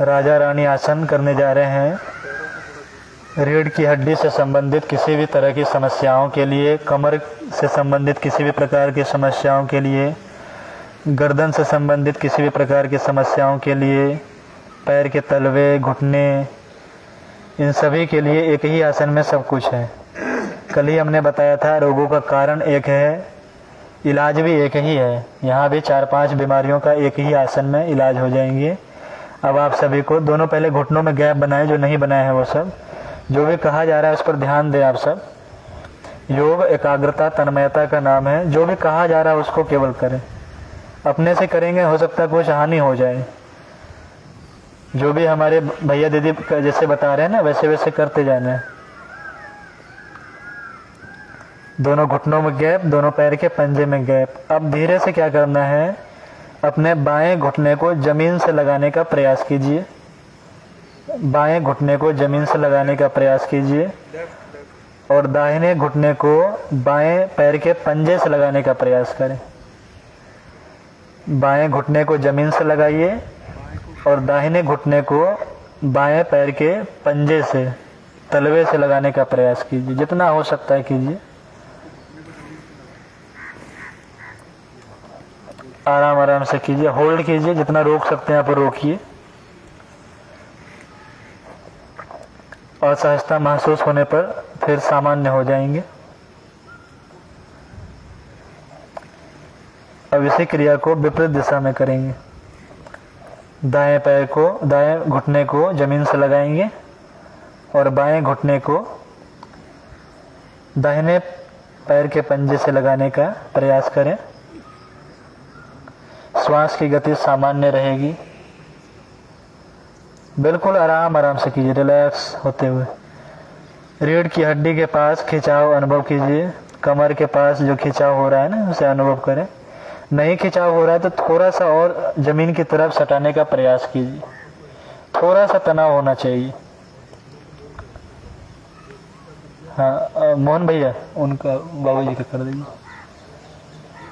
राजा रानी आसन करने जा रहे हैं। रीढ़ की हड्डी से संबंधित किसी भी तरह की समस्याओं के लिए, कमर से संबंधित किसी भी प्रकार की समस्याओं के लिए, गर्दन से संबंधित किसी भी प्रकार की समस्याओं के लिए, पैर के तलवे, घुटने, इन सभी के लिए एक ही आसन में सब कुछ है। कल ही हमने बताया था रोगों का कारण एक है, इलाज भी एक ही है। यहाँ भी 4-5 बीमारियों का एक ही आसन में इलाज हो जाएंगे। अब आप सभी को दोनों पहले घुटनों में गैप बनाए, जो नहीं बनाए हैं वो सब, जो भी कहा जा रहा है उस पर ध्यान दें आप सब। योग एकाग्रता तन्मयता का नाम है। जो भी कहा जा रहा है उसको केवल करें। अपने से करेंगे हो सकता है कुछ हानि हो जाए। जो भी हमारे भैया दीदी जैसे बता रहे हैं ना, वैसे वैसे करते जाना है। दोनों घुटनों में गैप, दोनों पैर के पंजे में गैप। अब धीरे से क्या करना है, अपने बाएं घुटने को जमीन से लगाने का प्रयास कीजिए। बाएं घुटने को जमीन से लगाने का प्रयास कीजिए और दाहिने घुटने को बाएं पैर के पंजे से लगाने का प्रयास करें। बाएं घुटने को जमीन से लगाइए और दाहिने घुटने को बाएं पैर के पंजे से, तलवे से लगाने का प्रयास कीजिए। जितना हो सकता है कीजिए। आराम आराम से कीजिए, होल्ड कीजिए, जितना रोक सकते हैं आप रोकिए। असहजता महसूस होने पर फिर सामान्य हो जाएंगे। अब इसी क्रिया को विपरीत दिशा में करेंगे। दाएं पैर को, दाएं घुटने को जमीन से लगाएंगे और बाएं घुटने को दाहिने पैर के पंजे से लगाने का प्रयास करें। श्वास की गति सामान्य रहेगी। बिल्कुल आराम आराम से कीजिए, रिलैक्स होते हुए। रीढ़ की हड्डी के पास खिंचाव अनुभव कीजिए। कमर के पास जो खिंचाव हो रहा है ना, उसे अनुभव करें। नहीं खिंचाव हो रहा है तो थोड़ा सा और जमीन की तरफ सटाने का प्रयास कीजिए। थोड़ा सा तनाव होना चाहिए। हाँ, मोहन भैया, उनका बाबूजी का कर दीजिए।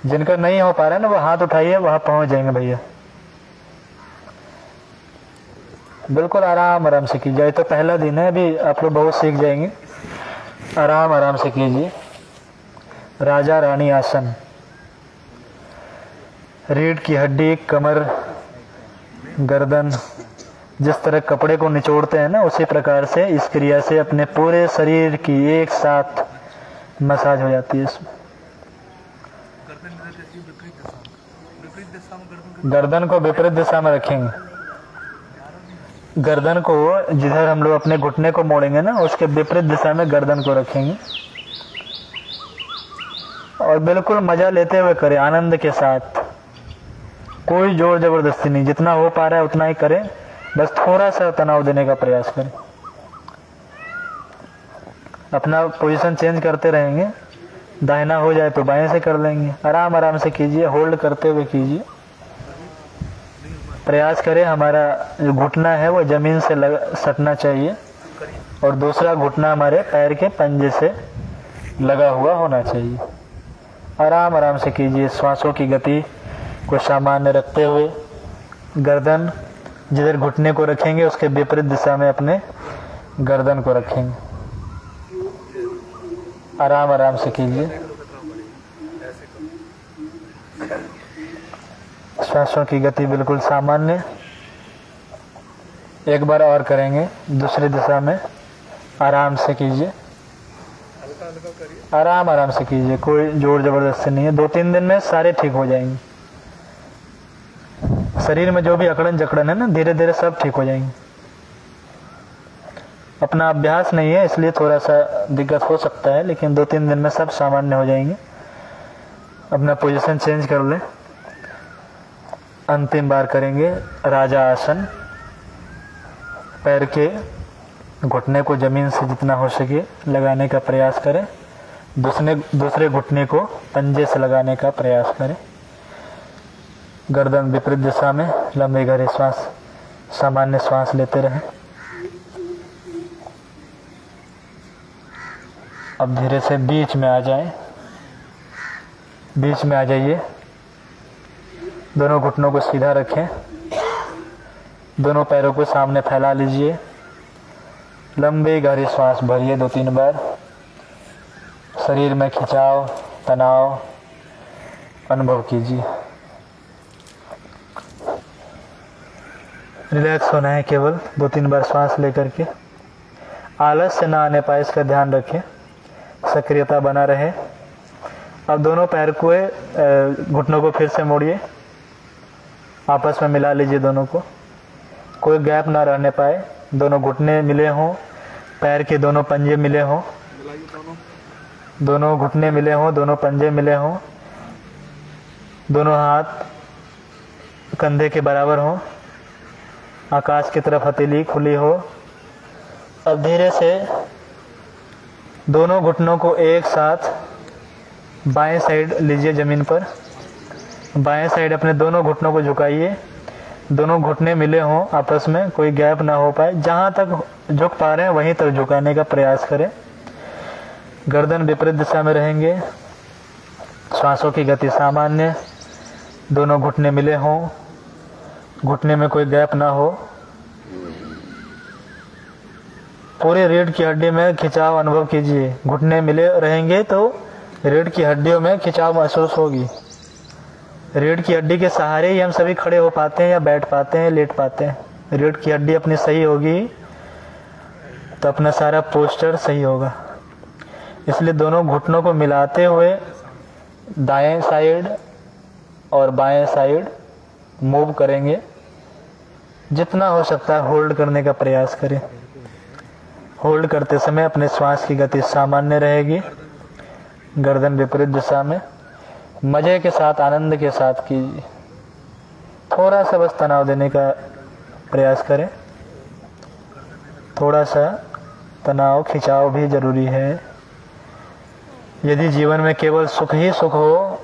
जिनका नहीं हो पा रहा है ना, वो हाथ उठाइए, वहां पहुंच जाएंगे भैया। बिल्कुल आराम आराम से कीजिए। तो पहला दिन है, अभी आप लोग बहुत सीख जाएंगे। आराम आराम से कीजिए। राजा रानी आसन। रीढ़ की हड्डी, कमर, गर्दन, जिस तरह कपड़े को निचोड़ते हैं ना, उसी प्रकार से इस क्रिया से अपने पूरे शरीर की एक साथ मसाज हो जाती है। इसमें गर्दन को विपरीत दिशा में रखेंगे। गर्दन को जिधर हम लोग अपने घुटने को मोड़ेंगे ना, उसके विपरीत दिशा में गर्दन को रखेंगे और बिल्कुल मजा लेते हुए करें, आनंद के साथ। कोई जोर जबरदस्ती नहीं, जितना हो पा रहा है उतना ही करें। बस थोड़ा सा तनाव देने का प्रयास करें। अपना पोजीशन चेंज करते रहेंगे। दाहिना हो जाए तो बाएं से कर लेंगे। आराम आराम से कीजिए, होल्ड करते हुए कीजिए। प्रयास करें हमारा जो घुटना है वो जमीन से सटना चाहिए और दूसरा घुटना हमारे पैर के पंजे से लगा हुआ होना चाहिए। आराम आराम से कीजिए। श्वासों की गति को सामान्य रखते हुए गर्दन जिधर घुटने को रखेंगे उसके विपरीत दिशा में अपने गर्दन को रखेंगे। आराम आराम से कीजिए। श्वासों की गति बिल्कुल सामान्य। एक बार और करेंगे दूसरी दिशा में। आराम से कीजिए, आराम आराम से कीजिए, कोई जोर जबरदस्ती नहीं है। 2-3 दिन में सारे ठीक हो जाएंगे। शरीर में जो भी अकड़न जकड़न है ना, धीरे धीरे सब ठीक हो जाएंगे। अपना अभ्यास नहीं है इसलिए थोड़ा सा दिक्कत हो सकता है, लेकिन 2-3 दिन में सब सामान्य हो जाएंगे। अपना पोजीशन चेंज कर लें। अंतिम बार करेंगे राजा आसन। पैर के घुटने को जमीन से जितना हो सके लगाने का प्रयास करें। दूसरे घुटने को पंजे से लगाने का प्रयास करें। गर्दन विपरीत दिशा में, लंबे गहरे श्वास, सामान्य श्वास लेते रहें। अब धीरे से बीच में आ जाएं। बीच में आ जाइए। दोनों घुटनों को सीधा रखें। दोनों पैरों को सामने फैला लीजिए। लंबी गहरी श्वास भरिए 2-3 बार। शरीर में खिंचाव, तनाव अनुभव कीजिए। रिलैक्स होना है केवल 2-3 बार श्वास लेकर के। आलस से ना आने पाए इसका ध्यान रखें। सक्रियता बना रहे। अब दोनों पैर को घुटनों को फिर से मोड़िए, आपस में मिला लीजिए दोनों को, कोई गैप ना रहने पाए। दोनों घुटने मिले हों, पैर के दोनों पंजे मिले हों, दोनों घुटने मिले हों, दोनों पंजे मिले हों, दोनों हाथ कंधे के बराबर हों, आकाश की तरफ हथेली खुली हो। अब धीरे से दोनों घुटनों को एक साथ बाएं साइड लीजिए ज़मीन पर, बाएं साइड अपने दोनों घुटनों को झुकाइए, दोनों घुटने मिले हों आपस में, कोई गैप ना हो पाए। जहाँ तक झुक पा रहे हैं वहीं तक झुकाने का प्रयास करें। गर्दन विपरीत दिशा में रहेंगे, श्वासों की गति सामान्य, दोनों घुटने मिले हों, घुटने में कोई गैप ना हो। पूरे रीढ़ की हड्डी में खिंचाव अनुभव कीजिए। घुटने मिले रहेंगे तो रीढ़ की हड्डियों में खिंचाव महसूस होगी। रीढ़ की हड्डी के सहारे ही हम सभी खड़े हो पाते हैं या बैठ पाते हैं, लेट पाते हैं। रीढ़ की हड्डी अपनी सही होगी तो अपना सारा पोस्चर सही होगा। इसलिए दोनों घुटनों को मिलाते हुए दाएं साइड और बाएं साइड मूव करेंगे। जितना हो सकता है होल्ड करने का प्रयास करें। होल्ड करते समय अपने श्वास की गति सामान्य रहेगी, गर्दन विपरीत दिशा में। मजे के साथ, आनंद के साथ कीजिए। थोड़ा सा बस तनाव देने का प्रयास करें। थोड़ा सा तनाव, खिंचाव भी जरूरी है। यदि जीवन में केवल सुख ही सुख हो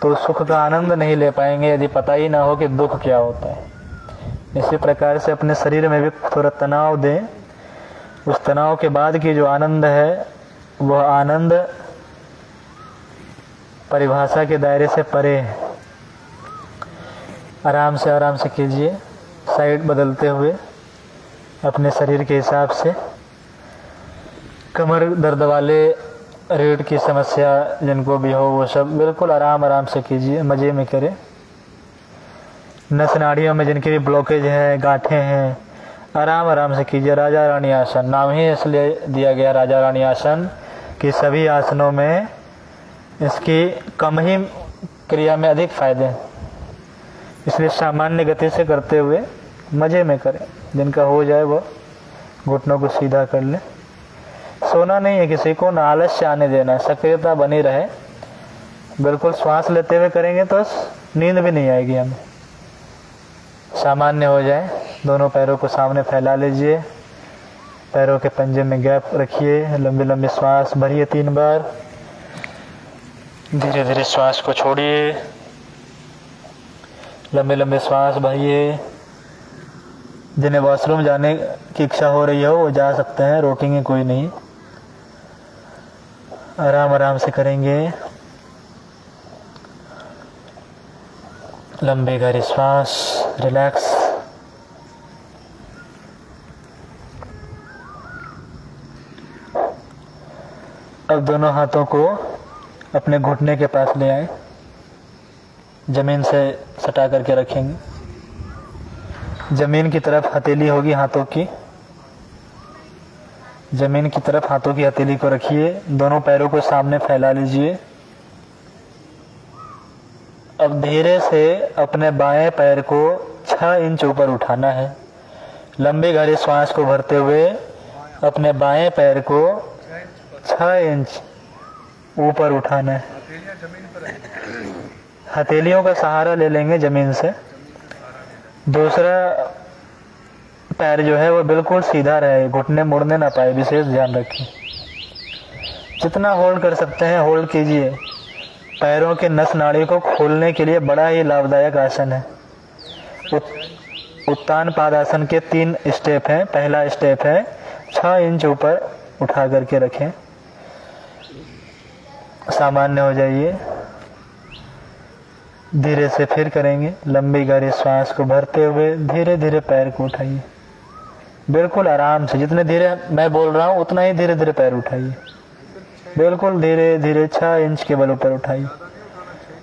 तो सुख का आनंद नहीं ले पाएंगे, यदि पता ही ना हो कि दुख क्या होता है। इसी प्रकार से अपने शरीर में भी थोड़ा तनाव दें। उस तनाव के बाद की जो आनंद है वह आनंद परिभाषा के दायरे से परे है। आराम से कीजिए, साइड बदलते हुए अपने शरीर के हिसाब से। कमर दर्द वाले, रीढ़ की समस्या जिनको भी हो वो सब बिल्कुल आराम से कीजिए, मज़े में करें। नस नाड़ियों में जिनके भी ब्लॉकेज है, गांठें हैं, आराम से कीजिए। राजा रानी आसन नाम ही इसलिए दिया गया राजा रानी आसन कि सभी आसनों में इसकी कम ही क्रिया में अधिक फायदे हैं। इसलिए सामान्य गति से करते हुए मज़े में करें। जिनका हो जाए वो घुटनों को सीधा कर ले। सोना नहीं है किसी को, ना आलस्य आने देना, सक्रियता बनी रहे। बिल्कुल श्वास लेते हुए करेंगे तो नींद भी नहीं आएगी हमें। सामान्य हो जाए। दोनों पैरों को सामने फैला लीजिए, पैरों के पंजे में गैप रखिए, लंबी लंबी श्वास भरिए 3 बार। धीरे धीरे श्वास को छोड़िए, लंबे लंबे श्वास भरिए। जिन्हें वॉशरूम जाने की इच्छा हो रही हो वो जा सकते हैं, रोकेंगे कोई नहीं। आराम से करेंगे। लंबी गहरी श्वास, रिलैक्स। अब दोनों हाथों को अपने घुटने के पास ले आए, जमीन से सटा करके रखेंगे। जमीन की तरफ हथेली होगी हाथों की, जमीन की तरफ हाथों की हथेली को रखिए। दोनों पैरों को सामने फैला लीजिए। अब धीरे से अपने बाएं पैर को 6 इंच ऊपर उठाना है। लंबी गहरी श्वास को भरते हुए अपने बाएं पैर को 6 इंच ऊपर उठाना है। हथेलियों का सहारा ले लेंगे जमीन से। दूसरा पैर जो है वो बिल्कुल सीधा रहे, घुटने मुड़ने ना पाए, विशेष ध्यान रखें। जितना होल्ड कर सकते हैं होल्ड कीजिए। पैरों के नस नाड़ी को खोलने के लिए बड़ा ही लाभदायक आसन है। उत्तान पादासन के 3 स्टेप हैं। पहला स्टेप है 6 इंच ऊपर उठा करके रखें। सामान्य हो जाइए। धीरे से फिर करेंगे। लंबी गहरी श्वास को भरते हुए धीरे धीरे पैर को उठाइए, बिल्कुल आराम से। जितने धीरे मैं बोल रहा हूँ उतना ही धीरे धीरे पैर उठाइए, बिल्कुल धीरे धीरे 6 इंच के बल ऊपर उठाइए।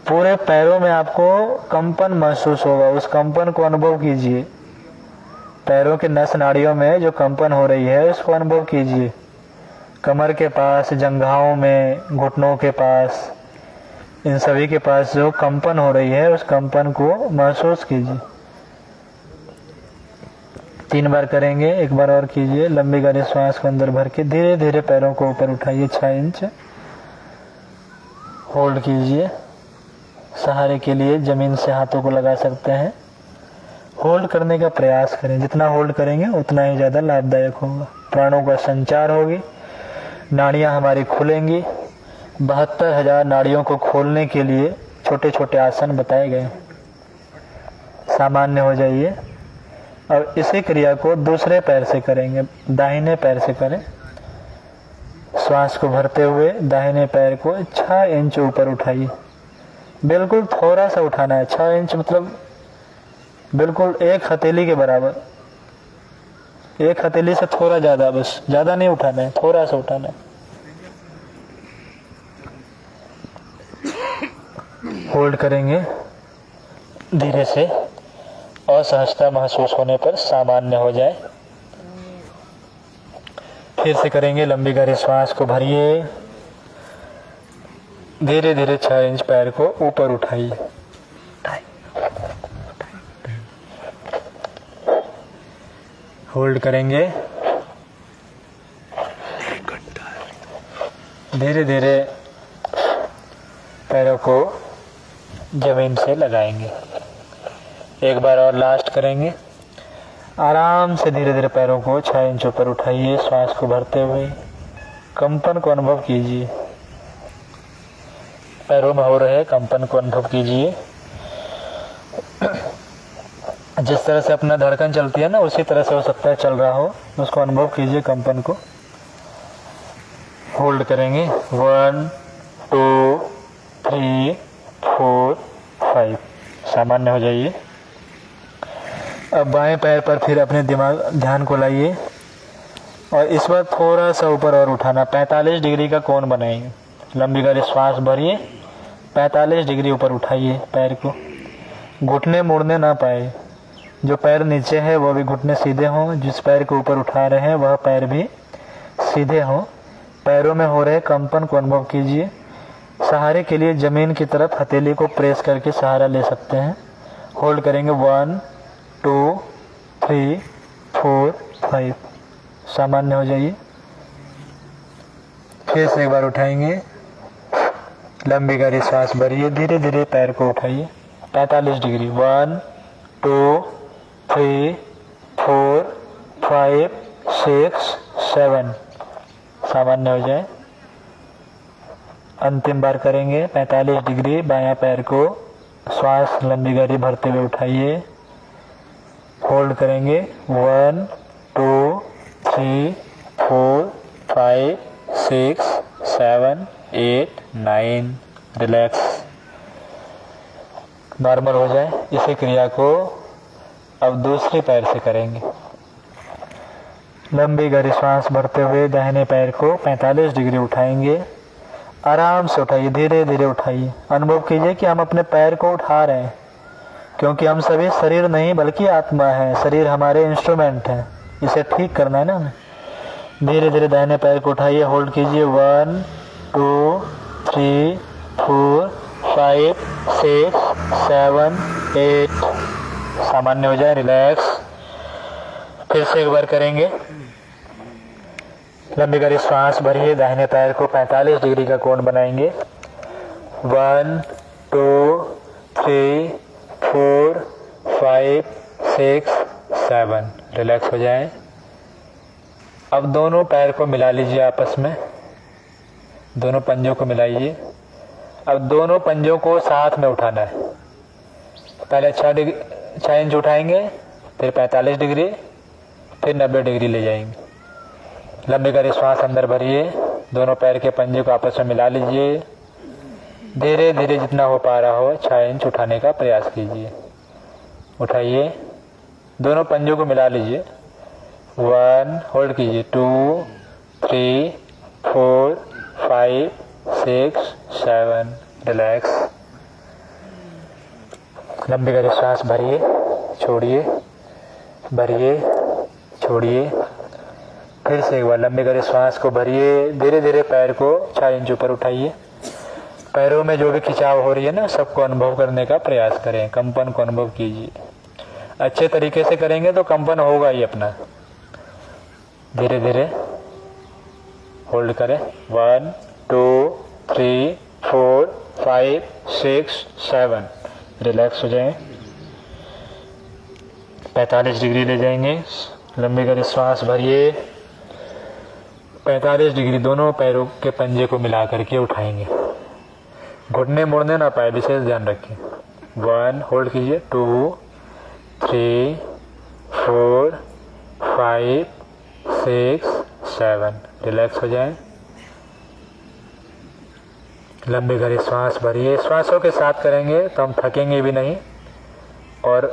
पूरे पैरों में आपको कंपन महसूस होगा, उस कंपन को अनुभव कीजिए। पैरों के नस नाड़ियों में जो कंपन हो रही है उसको अनुभव कीजिए। कमर के पास, जंघाओं में, घुटनों के पास, इन सभी के पास जो कंपन हो रही है उस कंपन को महसूस कीजिए। 3 बार करेंगे, एक बार और कीजिए। लंबी गहरी श्वास को अंदर भर के धीरे धीरे पैरों को ऊपर उठाइए 6 इंच। होल्ड कीजिए। सहारे के लिए जमीन से हाथों को लगा सकते हैं। होल्ड करने का प्रयास करें। जितना होल्ड करेंगे उतना ही ज़्यादा लाभदायक होगा। प्राणों का संचार होगी, नाड़ियाँ हमारी खुलेंगी। 72,000 नाड़ियों को खोलने के लिए छोटे छोटे आसन बताए गए। सामान्य हो जाइए। और इसी क्रिया को दूसरे पैर से करेंगे, दाहिने पैर से करें। श्वास को भरते हुए दाहिने पैर को 6 इंच ऊपर उठाइए। बिल्कुल थोड़ा सा उठाना है। 6 इंच मतलब बिल्कुल एक हथेली के बराबर। एक हथेली से थोड़ा ज़्यादा, बस ज़्यादा नहीं उठाना है, थोड़ा सा उठाना है। होल्ड करेंगे धीरे से। असहजता महसूस होने पर सामान्य हो जाए। फिर से करेंगे। लंबी गहरी श्वास को भरिए। धीरे धीरे 6 इंच पैर को ऊपर उठाइए। होल्ड करेंगे। धीरे धीरे पैरों को जमीन से लगाएंगे। एक बार और लास्ट करेंगे। आराम से धीरे धीरे पैरों को 6 इंच ऊपर उठाइए। श्वास को भरते हुए कंपन को अनुभव कीजिए। पैरों में हो रहे कंपन को अनुभव कीजिए। जिस तरह से अपना धड़कन चलती है ना, उसी तरह से हो सकता है चल रहा हो। उसको अनुभव कीजिए, कंपन को। होल्ड करेंगे। 1 2 3 4 5। सामान्य हो जाइए। अब बाएं पैर पर फिर अपने ध्यान को लाइए और इस बार थोड़ा सा ऊपर और उठाना। 45 डिग्री का कोण बनाएंगे। लंबी गहरी श्वास भरिए। 45 डिग्री ऊपर उठाइए पैर को। घुटने मुड़ने ना पाए। जो पैर नीचे है वो भी घुटने सीधे हों। जिस पैर को ऊपर उठा रहे हैं वह पैर भी सीधे हों। पैरों में हो रहे कंपन को अनुभव कीजिए। सहारे के लिए जमीन की तरफ हथेली को प्रेस करके सहारा ले सकते हैं। होल्ड करेंगे। 1 2 3 4 5। सामान्य हो जाइए। फिर से एक बार उठाएंगे। लंबी गहरी सांस भरिए। धीरे धीरे पैर को उठाइए 45 डिग्री। 1 2 3 4 5 6 7। सामान्य हो जाए। अंतिम बार करेंगे। 45 डिग्री बायां पैर को श्वास लंबी गहरी भरते हुए उठाइए। होल्ड करेंगे। 1 2 3 4 5 6 7 8 9। रिलैक्स। नॉर्मल हो जाए। इसी क्रिया को अब दूसरे पैर से करेंगे। लंबी गहरी श्वास भरते हुए दाहिने पैर को 45 डिग्री उठाएंगे। आराम से उठाइए, धीरे धीरे उठाइए। अनुभव कीजिए कि हम अपने पैर को उठा रहे हैं, क्योंकि हम सभी शरीर नहीं बल्कि आत्मा है। शरीर हमारे इंस्ट्रूमेंट है, इसे ठीक करना है ना हमें। धीरे धीरे दाहिने पैर को उठाइए। होल्ड कीजिए। 1 2 3 4 5 6 7 8। सामान्य हो जाए। रिलैक्स। फिर से एक बार करेंगे। लंबी गहरी श्वास भरिए। दाहिने पैर को 45 डिग्री का कोण बनाएंगे। 1 2 3 4 5 6 7। रिलैक्स हो जाए। अब दोनों पैर को मिला लीजिए आपस में। दोनों पंजों को मिलाइए। अब दोनों पंजों को साथ में उठाना है। पहले 6 इंच उठाएंगे, फिर 45 डिग्री, फिर 90 डिग्री ले जाएंगे। लंबी गहरी श्वास अंदर भरिए। दोनों पैर के पंजे को आपस में मिला लीजिए। धीरे धीरे जितना हो पा रहा हो 6 इंच उठाने का प्रयास कीजिए। उठाइए। दोनों पंजों को मिला लीजिए। 1 होल्ड कीजिए। 2 3 4 5 6 7। रिलैक्स। लंबी गहरी श्वास भरिए, छोड़िए, भरिए, छोड़िए। फिर से एक बार लंबी गहरी श्वास को भरिए। धीरे धीरे पैर को 6 इंच ऊपर उठाइए। पैरों में जो भी खिंचाव हो रही है ना, सबको अनुभव करने का प्रयास करें, कंपन को अनुभव कीजिए। अच्छे तरीके से करेंगे तो कंपन होगा ही अपना। धीरे धीरे होल्ड करें। 1 2 3 4 5 6 7। रिलैक्स हो जाएं। 45 डिग्री ले जाएंगे। लंबी कर श्वास भरिए। 45 डिग्री दोनों पैरों के पंजे को मिला करके उठाएंगे। घुटने मुड़ने ना पाए, विशेष ध्यान रखें। 1 होल्ड कीजिए। 2 3 4 5 6 7। रिलैक्स हो जाएं। लंबी गहरी श्वास भरिए। श्वासों के साथ करेंगे तो हम थकेंगे भी नहीं और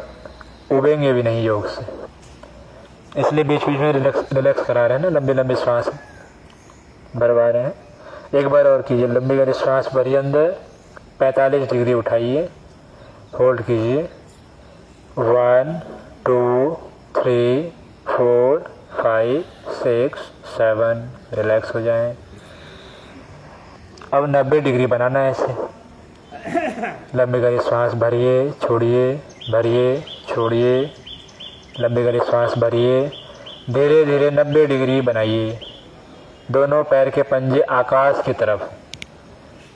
उबेंगे भी नहीं योग से, इसलिए बीच बीच में रिलैक्स करा रहे हैं ना, लंबी लंबी श्वास भरवा रहे हैं। एक बार और कीजिए। लंबी गहरी श्वास भरिए अंदर। 45 डिग्री उठाइए। होल्ड कीजिए। 1 2 3 4 5 6 7। रिलैक्स हो जाएं। अब 90 डिग्री बनाना है ऐसे। लंबी गहरी श्वास भरिए, छोड़िए, भरिए, छोड़िए। लंबी गहरी श्वास भरिए। धीरे धीरे 90 डिग्री बनाइए। दोनों पैर के पंजे आकाश की तरफ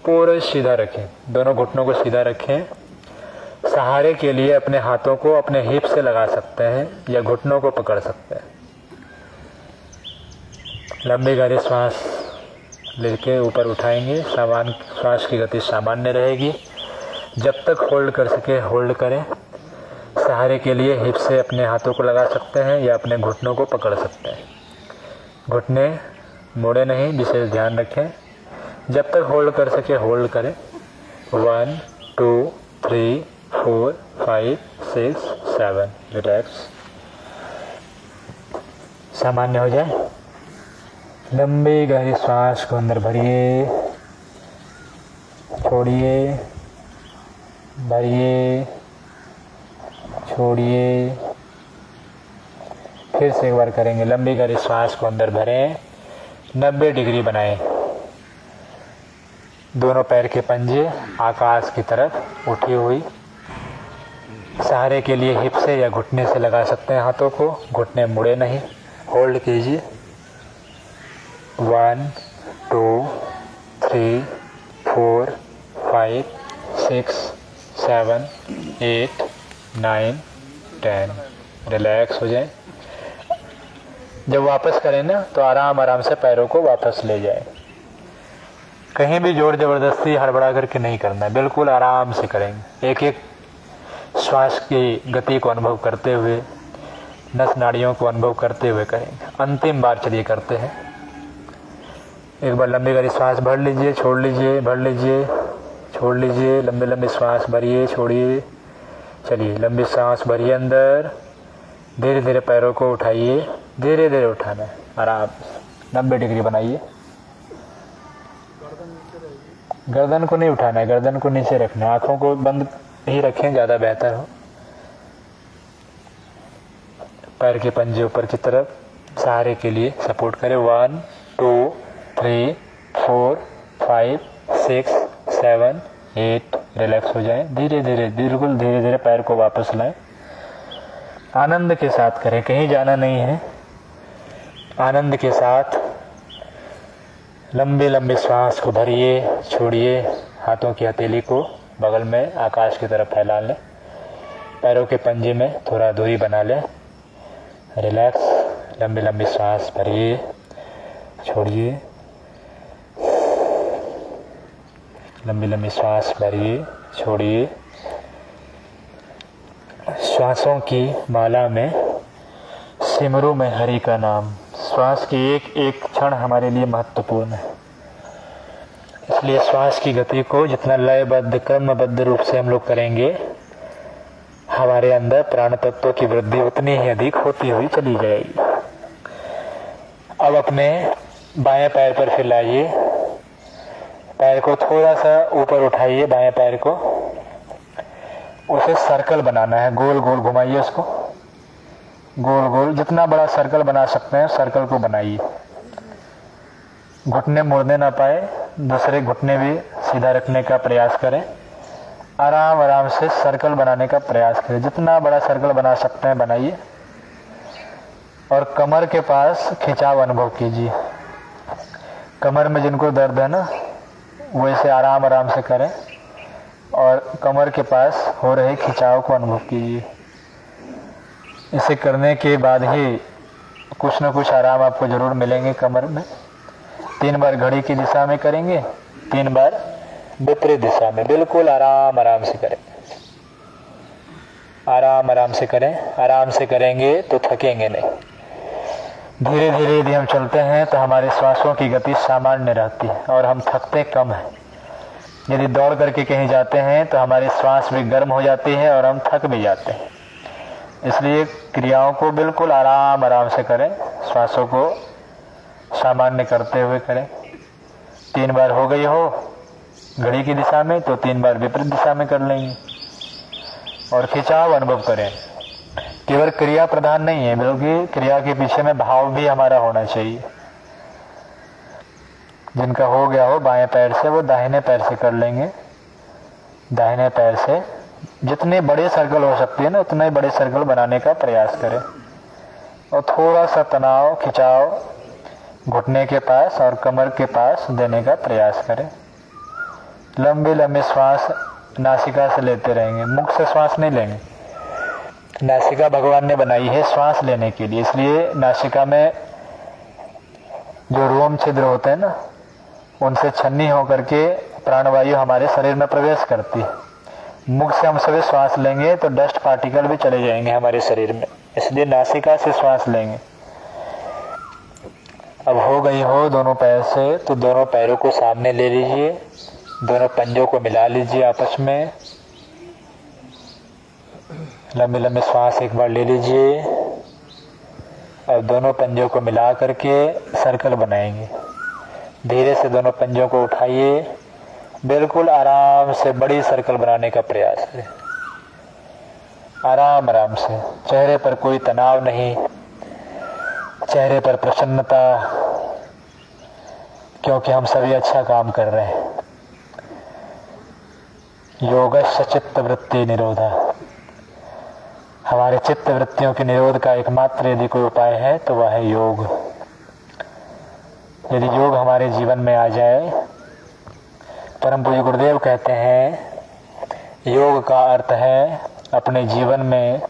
पूरे सीधा रखें। दोनों घुटनों को सीधा रखें। सहारे के लिए अपने हाथों को अपने हिप से लगा सकते हैं या घुटनों को पकड़ सकते हैं। लंबी गहरी श्वास लेके ऊपर उठाएंगे। सामान्य श्वास की गति सामान्य रहेगी। जब तक होल्ड कर सके होल्ड करें। सहारे के लिए हिप से अपने हाथों को लगा सकते हैं या अपने घुटनों को पकड़ सकते हैं। घुटने मोड़े नहीं, विशेष ध्यान रखें। जब तक होल्ड कर सके होल्ड करें। 1 2 3 4 5 6 7। रिलैक्स। सामान्य हो जाए। लंबी गहरी श्वास को अंदर भरिए, छोड़िए, भरिए, छोड़िए। फिर से एक बार करेंगे। लंबी गहरी श्वास को अंदर भरें। 90 डिग्री बनाएं। दोनों पैर के पंजे आकाश की तरफ उठी हुई। सहारे के लिए हिप से या घुटने से लगा सकते हैं हाथों को। घुटने मुड़े नहीं। होल्ड कीजिए। 1 2 3 4 5 6 7 8 9 10। रिलैक्स हो जाए। जब वापस करें ना तो आराम आराम से पैरों को वापस ले जाए। कहीं भी जोर जबरदस्ती हड़बड़ा करके नहीं करना है, बिल्कुल आराम से करेंगे। एक एक श्वास की गति को अनुभव करते हुए, नस नाड़ियों को अनुभव करते हुए करेंगे। अंतिम बार चलिए करते हैं। एक बार लंबी गहरी श्वास भर लीजिए, छोड़ लीजिए, भर लीजिए, छोड़ लीजिए। लंबी लंबी श्वास भरिए, छोड़िए। चलिए लंबी सांस भरिए अंदर। धीरे धीरे पैरों को उठाइए। धीरे धीरे उठाना है आराम से। 90 डिग्री बनाइए। गर्दन को नहीं उठाना है, गर्दन को नीचे रखना है। आंखों को बंद ही रखें, ज़्यादा बेहतर हो। पैर के पंजे ऊपर की तरफ सहारे के लिए सपोर्ट करें। 1 2 3 4 5 6 7 8। रिलैक्स हो जाए। धीरे धीरे, बिल्कुल धीरे धीरे पैर को वापस लाएं। आनंद के साथ करें, कहीं जाना नहीं है। आनंद के साथ लंबी लंबी श्वास को भरिए, छोड़िए। हाथों की हथेली को बगल में आकाश की तरफ फैला लें। पैरों के पंजे में थोड़ा दूरी बना लें। रिलैक्स। लंबी लंबी श्वास भरिए, छोड़िए। लंबी लंबी श्वास भरिए, छोड़िए। श्वासों की माला में सिमरू में हरि का नाम। श्वास की एक एक क्षण हमारे लिए महत्वपूर्ण है, इसलिए श्वास की गति को जितना लयबद्ध क्रमबद्ध रूप से हम लोग करेंगे, हमारे अंदर प्राण तत्वों की वृद्धि उतनी ही अधिक होती हुई चली जाएगी। अब अपने बाएं पैर पर फैलाइए। पैर को थोड़ा सा ऊपर उठाइए, बाएं पैर को। उसे सर्कल बनाना है, गोल गोल घुमाइए उसको। गोल गोल जितना बड़ा सर्कल बना सकते हैं सर्कल को बनाइए। घुटने मुड़ने ना पाए, दूसरे घुटने भी सीधा रखने का प्रयास करें। आराम आराम से सर्कल बनाने का प्रयास करें, जितना बड़ा सर्कल बना सकते हैं बनाइए। और कमर के पास खिंचाव अनुभव कीजिए। कमर में जिनको दर्द है ना, वो इसे आराम आराम से करें और कमर के पास हो रहे खिंचाव को अनुभव कीजिए। इसे करने के बाद ही कुछ न कुछ आराम आपको जरूर मिलेंगे कमर में। 3 बार घड़ी की दिशा में करेंगे, 3 बार विपरीत दिशा में। बिल्कुल आराम आराम से करें, आराम आराम से करें। आराम से करेंगे तो थकेंगे नहीं। धीरे धीरे यदि हम चलते हैं तो हमारे श्वासों की गति सामान्य रहती है और हम थकते कम हैं। यदि दौड़ करके कहीं जाते हैं तो हमारी श्वास भी गर्म हो जाती है और हम थक भी जाते हैं। इसलिए क्रियाओं को बिल्कुल आराम आराम से करें, श्वासों को सामान्य करते हुए करें। 3 बार हो गई हो घड़ी की दिशा में तो 3 बार विपरीत दिशा में कर लेंगे और खिंचाव अनुभव करें। केवल क्रिया प्रधान नहीं है, बल्कि क्रिया के पीछे में भाव भी हमारा होना चाहिए। जिनका हो गया हो बाएं पैर से, वो दाहिने पैर से कर लेंगे। दाहिने पैर से जितने बड़े सर्कल हो सकती है ना, उतने बड़े सर्कल बनाने का प्रयास करें और थोड़ा सा तनाव खिंचाव घुटने के पास और कमर के पास देने का प्रयास करें। लंबे लंबे श्वास नासिका से लेते रहेंगे, मुख से श्वास नहीं लेंगे। नासिका भगवान ने बनाई है श्वास लेने के लिए, इसलिए नासिका में जो रोम छिद्र होते हैं ना, उनसे छन्नी होकर के प्राणवायु हमारे शरीर में प्रवेश करती है। मुख से हम सभी श्वास लेंगे तो डस्ट पार्टिकल भी चले जाएंगे हमारे शरीर में, इसलिए नासिका से श्वास लेंगे। अब हो गई हो दोनों पैर से तो दोनों पैरों को सामने ले लीजिए, दोनों पंजों को मिला लीजिए आपस में। लंबे लंबे श्वास एक बार ले लीजिए और दोनों पंजों को मिला करके सर्कल बनाएंगे। धीरे से दोनों पंजों को उठाइए, बिल्कुल आराम से बड़ी सर्कल बनाने का प्रयास करें। आराम आराम से, चेहरे पर कोई तनाव नहीं, चेहरे पर प्रसन्नता, क्योंकि हम सभी अच्छा काम कर रहे हैं। योगस्य चित्त वृत्ति निरोधा, हमारे चित्त वृत्तियों के निरोध का एकमात्र यदि कोई उपाय है तो वह है योग। यदि योग हमारे जीवन में आ जाए, परम पूज्य गुरुदेव कहते हैं योग का अर्थ है अपने जीवन में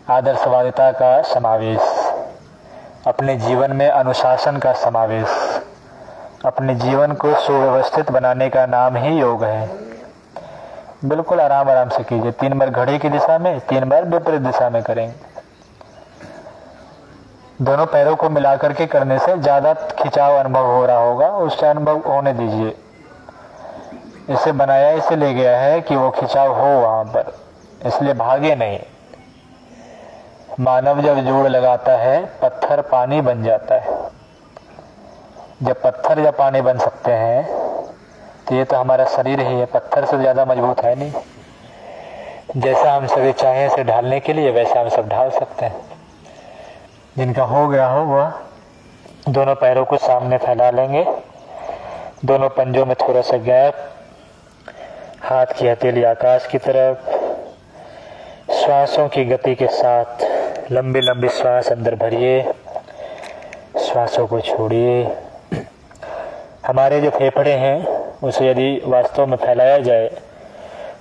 आदर्शवादिता का समावेश, अपने जीवन में अनुशासन का समावेश, अपने जीवन को सुव्यवस्थित बनाने का नाम ही योग है। बिल्कुल आराम आराम से कीजिए। 3 बार घड़ी की दिशा में, 3 बार विपरीत दिशा में करेंगे। दोनों पैरों को मिला करके करने से ज्यादा खिंचाव अनुभव हो रहा होगा, उसका अनुभव होने दीजिए। इसे बनाया इसलिए गया है कि वो खिंचाव हो वहां पर, इसलिए भागे नहीं। मानव जब जोड़ लगाता है पत्थर पानी बन जाता है। जब पत्थर या पानी बन सकते हैं तो ये तो हमारा शरीर ही है, पत्थर से ज्यादा मजबूत है नहीं। जैसा हम सभी चाहें से ढालने के लिए वैसा हम सब ढाल सकते हैं। जिनका हो गया हो वह दोनों पैरों को सामने फैला लेंगे, दोनों पंजों में थोड़ा सा गैप, हाथ की हथेली आकाश की तरफ। श्वासों की गति के साथ लंबी लंबी श्वास अंदर भरिए, श्वासों को छोड़िए। हमारे जो फेफड़े हैं उसे यदि वास्तव में फैलाया जाए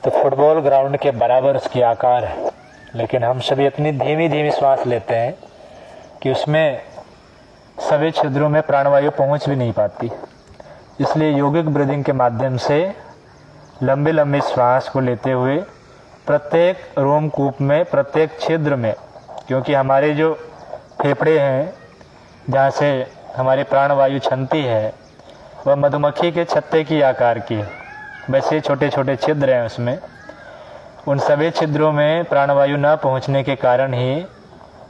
तो फुटबॉल ग्राउंड के बराबर उसकी आकार है, लेकिन हम सभी इतनी धीमी धीमी श्वास लेते हैं कि उसमें सभी छिद्रों में प्राणवायु पहुंच भी नहीं पाती। इसलिए योगिक ब्रीदिंग के माध्यम से लंबी लंबी श्वास को लेते हुए प्रत्येक रोमकूप में, प्रत्येक छिद्र में, क्योंकि हमारे जो फेफड़े हैं जहाँ से हमारी प्राणवायु छनती है वह मधुमक्खी के छत्ते की आकार की है। वैसे छोटे छोटे छिद्र हैं उसमें, उन सभी छिद्रों में प्राणवायु न पहुंचने के कारण ही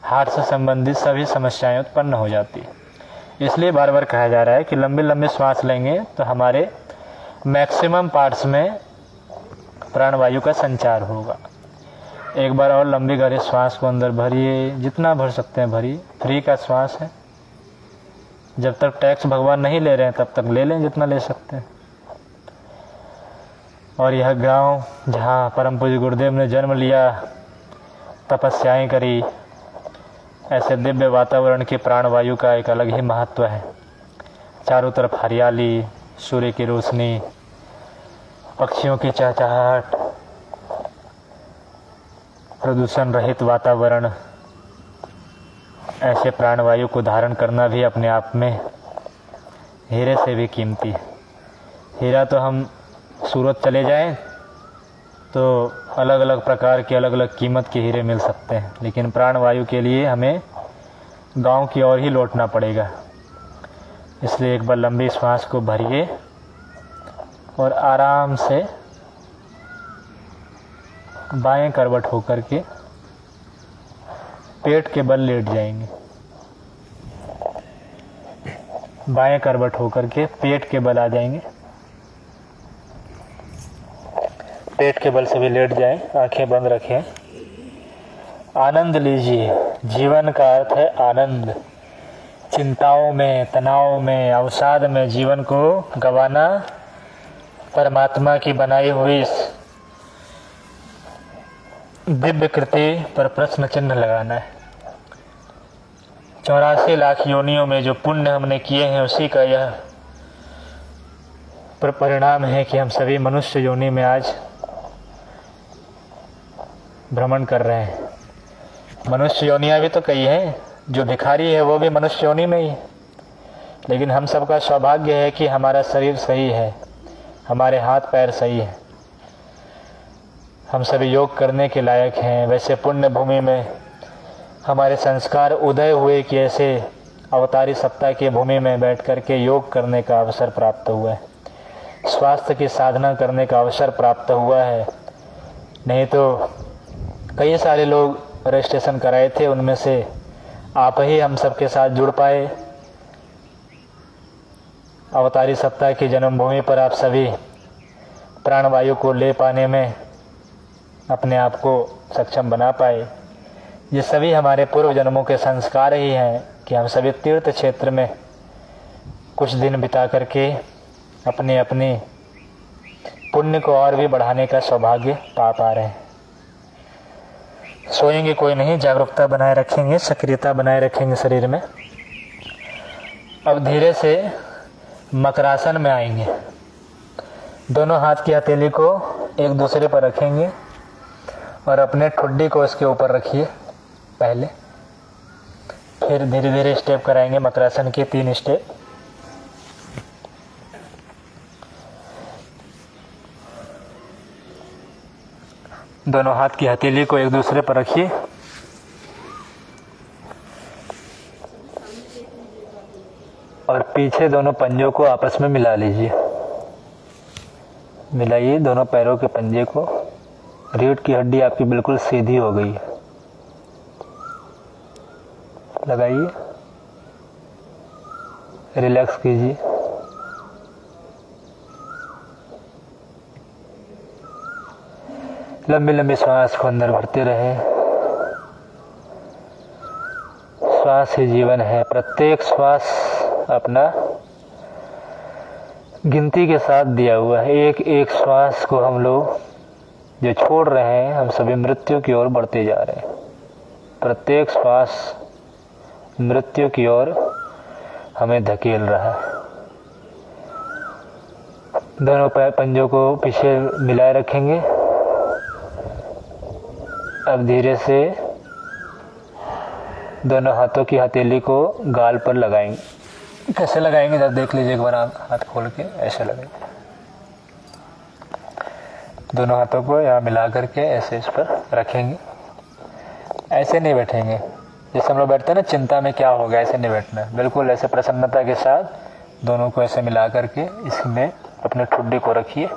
हार्ट से संबंधित सभी समस्याएं उत्पन्न हो जाती है। इसलिए बार बार कहा जा रहा है कि लंबी लंबी श्वास लेंगे तो हमारे मैक्सिमम पार्ट्स में प्राणवायु का संचार होगा। एक बार और लंबी गहरी श्वास को अंदर भरिए, जितना भर सकते हैं भरिए। फ्री का श्वास है, जब तक टैक्स भगवान नहीं ले रहे हैं तब तक ले लें जितना ले सकते हैं। और यह गांव जहां परम पूज्य गुरुदेव ने जन्म लिया, तपस्याएं करी, ऐसे दिव्य वातावरण के प्राणवायु का एक अलग ही महत्व है। चारों तरफ हरियाली, सूर्य की रोशनी, पक्षियों की चहचहाहट, प्रदूषण रहित वातावरण, ऐसे प्राणवायु को धारण करना भी अपने आप में हीरे से भी कीमती है। हीरा तो हम सूरत चले जाएं तो अलग अलग प्रकार के अलग अलग कीमत के हीरे मिल सकते हैं, लेकिन प्राणवायु के लिए हमें गांव की ओर ही लौटना पड़ेगा। इसलिए एक बार लंबी सांस को भरिए और आराम से बाएं करवट होकर के पेट के बल लेट जाएंगे। बाएं करवट होकर के पेट के बल आ जाएंगे। पेट के बल से भी लेट जाएं, आंखें बंद रखें। आनंद लीजिए। जीवन का अर्थ है आनंद। चिंताओं में, तनाव में, अवसाद में जीवन को गंवाना परमात्मा की बनाई हुई इस दिव्य कृति पर प्रश्न चिन्ह लगाना है। 84 लाख योनियों में जो पुण्य हमने किए हैं उसी का यह परिणाम है कि हम सभी मनुष्य योनि में आज भ्रमण कर रहे हैं। मनुष्य योनियां भी तो कई हैं, जो भिखारी है वो भी मनुष्य योनि में ही है। लेकिन हम सबका सौभाग्य है कि हमारा शरीर सही है, हमारे हाथ पैर सही है, हम सभी योग करने के लायक हैं। वैसे पुण्य भूमि में हमारे संस्कार उदय हुए कि ऐसे अवतारी सत्ता की भूमि में बैठ कर के योग करने का अवसर प्राप्त हुआ है, स्वास्थ्य की साधना करने का अवसर प्राप्त हुआ है। नहीं तो कई सारे लोग रजिस्ट्रेशन कराए थे, उनमें से आप ही हम सबके साथ जुड़ पाए। अवतारी सत्ता की जन्मभूमि पर आप सभी प्राणवायु को ले पाने में अपने आप को सक्षम बना पाए। ये सभी हमारे पूर्व जन्मों के संस्कार ही हैं कि हम सभी तीर्थ क्षेत्र में कुछ दिन बिता करके अपने अपने पुण्य को और भी बढ़ाने का सौभाग्य पा रहे हैं। सोएंगे कोई नहीं, जागरूकता बनाए रखेंगे, सक्रियता बनाए रखेंगे शरीर में। अब धीरे से मकरासन में आएंगे। दोनों हाथ की हथेली को एक दूसरे पर रखेंगे और अपने ठुड्डी को इसके ऊपर रखिए पहले, फिर धीरे धीरे स्टेप कराएंगे मकरासन के 3 स्टेप। दोनों हाथ की हथेली को एक दूसरे पर रखिए और पीछे दोनों पंजों को आपस में मिला लीजिए। मिलाइए दोनों पैरों के पंजे को। रीढ़ की हड्डी आपकी बिल्कुल सीधी हो गई है। लगाइए, रिलैक्स कीजिए। लंबी लंबी सांस को अंदर भरते रहे। श्वास ही जीवन है। प्रत्येक श्वास अपना गिनती के साथ दिया हुआ है। एक एक श्वास को हम लोग जो छोड़ रहे हैं, हम सभी मृत्यु की ओर बढ़ते जा रहे हैं। प्रत्येक श्वास मृत्यु की ओर हमें धकेल रहा है। दोनों पंजों को पीछे मिलाए रखेंगे। अब धीरे से दोनों हाथों की हथेली को गाल पर लगाएंगे। कैसे लगाएंगे जब देख लीजिए एक बार, आप हाथ खोल के ऐसे लगाएंगे। दोनों हाथों को यहाँ मिला करके ऐसे इस पर रखेंगे। ऐसे नहीं बैठेंगे जैसे हम लोग बैठते हैं ना, चिंता में क्या होगा, ऐसे नहीं बैठना। बिल्कुल ऐसे प्रसन्नता के साथ दोनों को ऐसे मिला करके इसमें अपने ठुड्डी को रखिए।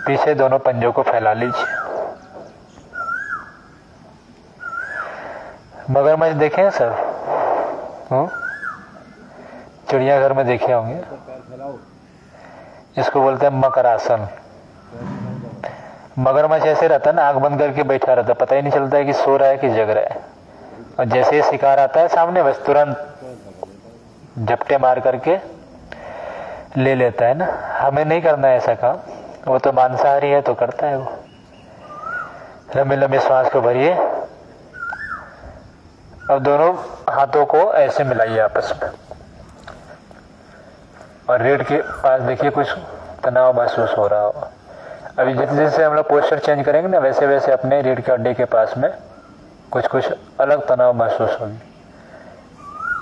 पीछे दोनों पंजों को फैला लीजिए। मगरमच्छ देखे हैं सर? चिड़ियाघर में देखे होंगे। इसको बोलते हैं मकरासन। मगरमच्छ ऐसे रहता है ना, आंख बंद करके बैठा रहता है, पता ही नहीं चलता है कि सो रहा है कि जग रहा है। और जैसे ही शिकार आता है सामने, बस तुरंत झपटे मार करके ले लेता है ना। हमें नहीं करना है ऐसा काम। वो तो मांसाहारी है तो करता है वो। लंबी लंबी सांस को भरिए। अब दोनों हाथों को ऐसे मिलाइए आपस में और रीढ़ के पास देखिए कुछ तनाव महसूस हो रहा हो। अभी जैसे जैसे हम लोग पोस्चर चेंज करेंगे ना, वैसे वैसे अपने रीढ़ के हड्डी के पास में कुछ कुछ अलग तनाव महसूस होगी।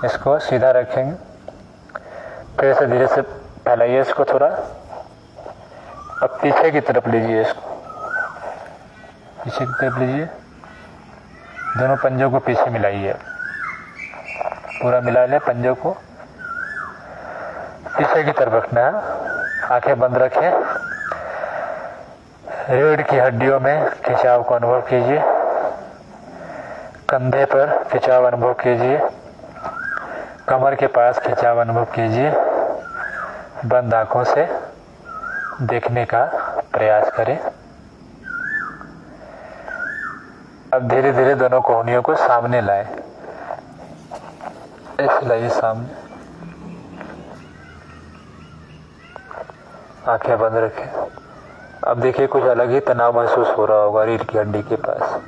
इसको सीधा रखेंगे, फिर से धीरे से फैलाइए इसको थोड़ा। अब पीछे की तरफ लीजिए इसको, पीछे की तरफ लीजिए। दोनों पंजों को पीछे मिलाइए, पूरा मिला लें पंजों को। पीछे की तरफ रखना है, आंखें बंद रखें। रीढ़ की हड्डियों में खिंचाव को अनुभव कीजिए, कंधे पर खिंचाव अनुभव कीजिए, कमर के पास खिंचाव अनुभव कीजिए। बंद आंखों से देखने का प्रयास करें। अब धीरे धीरे दोनों कोहनियों को सामने लाएं, ऐसे लाइए सामने। आंखें बंद रखें। अब देखिए कुछ अलग ही तनाव महसूस हो रहा होगा रीढ़ की हड्डी के पास।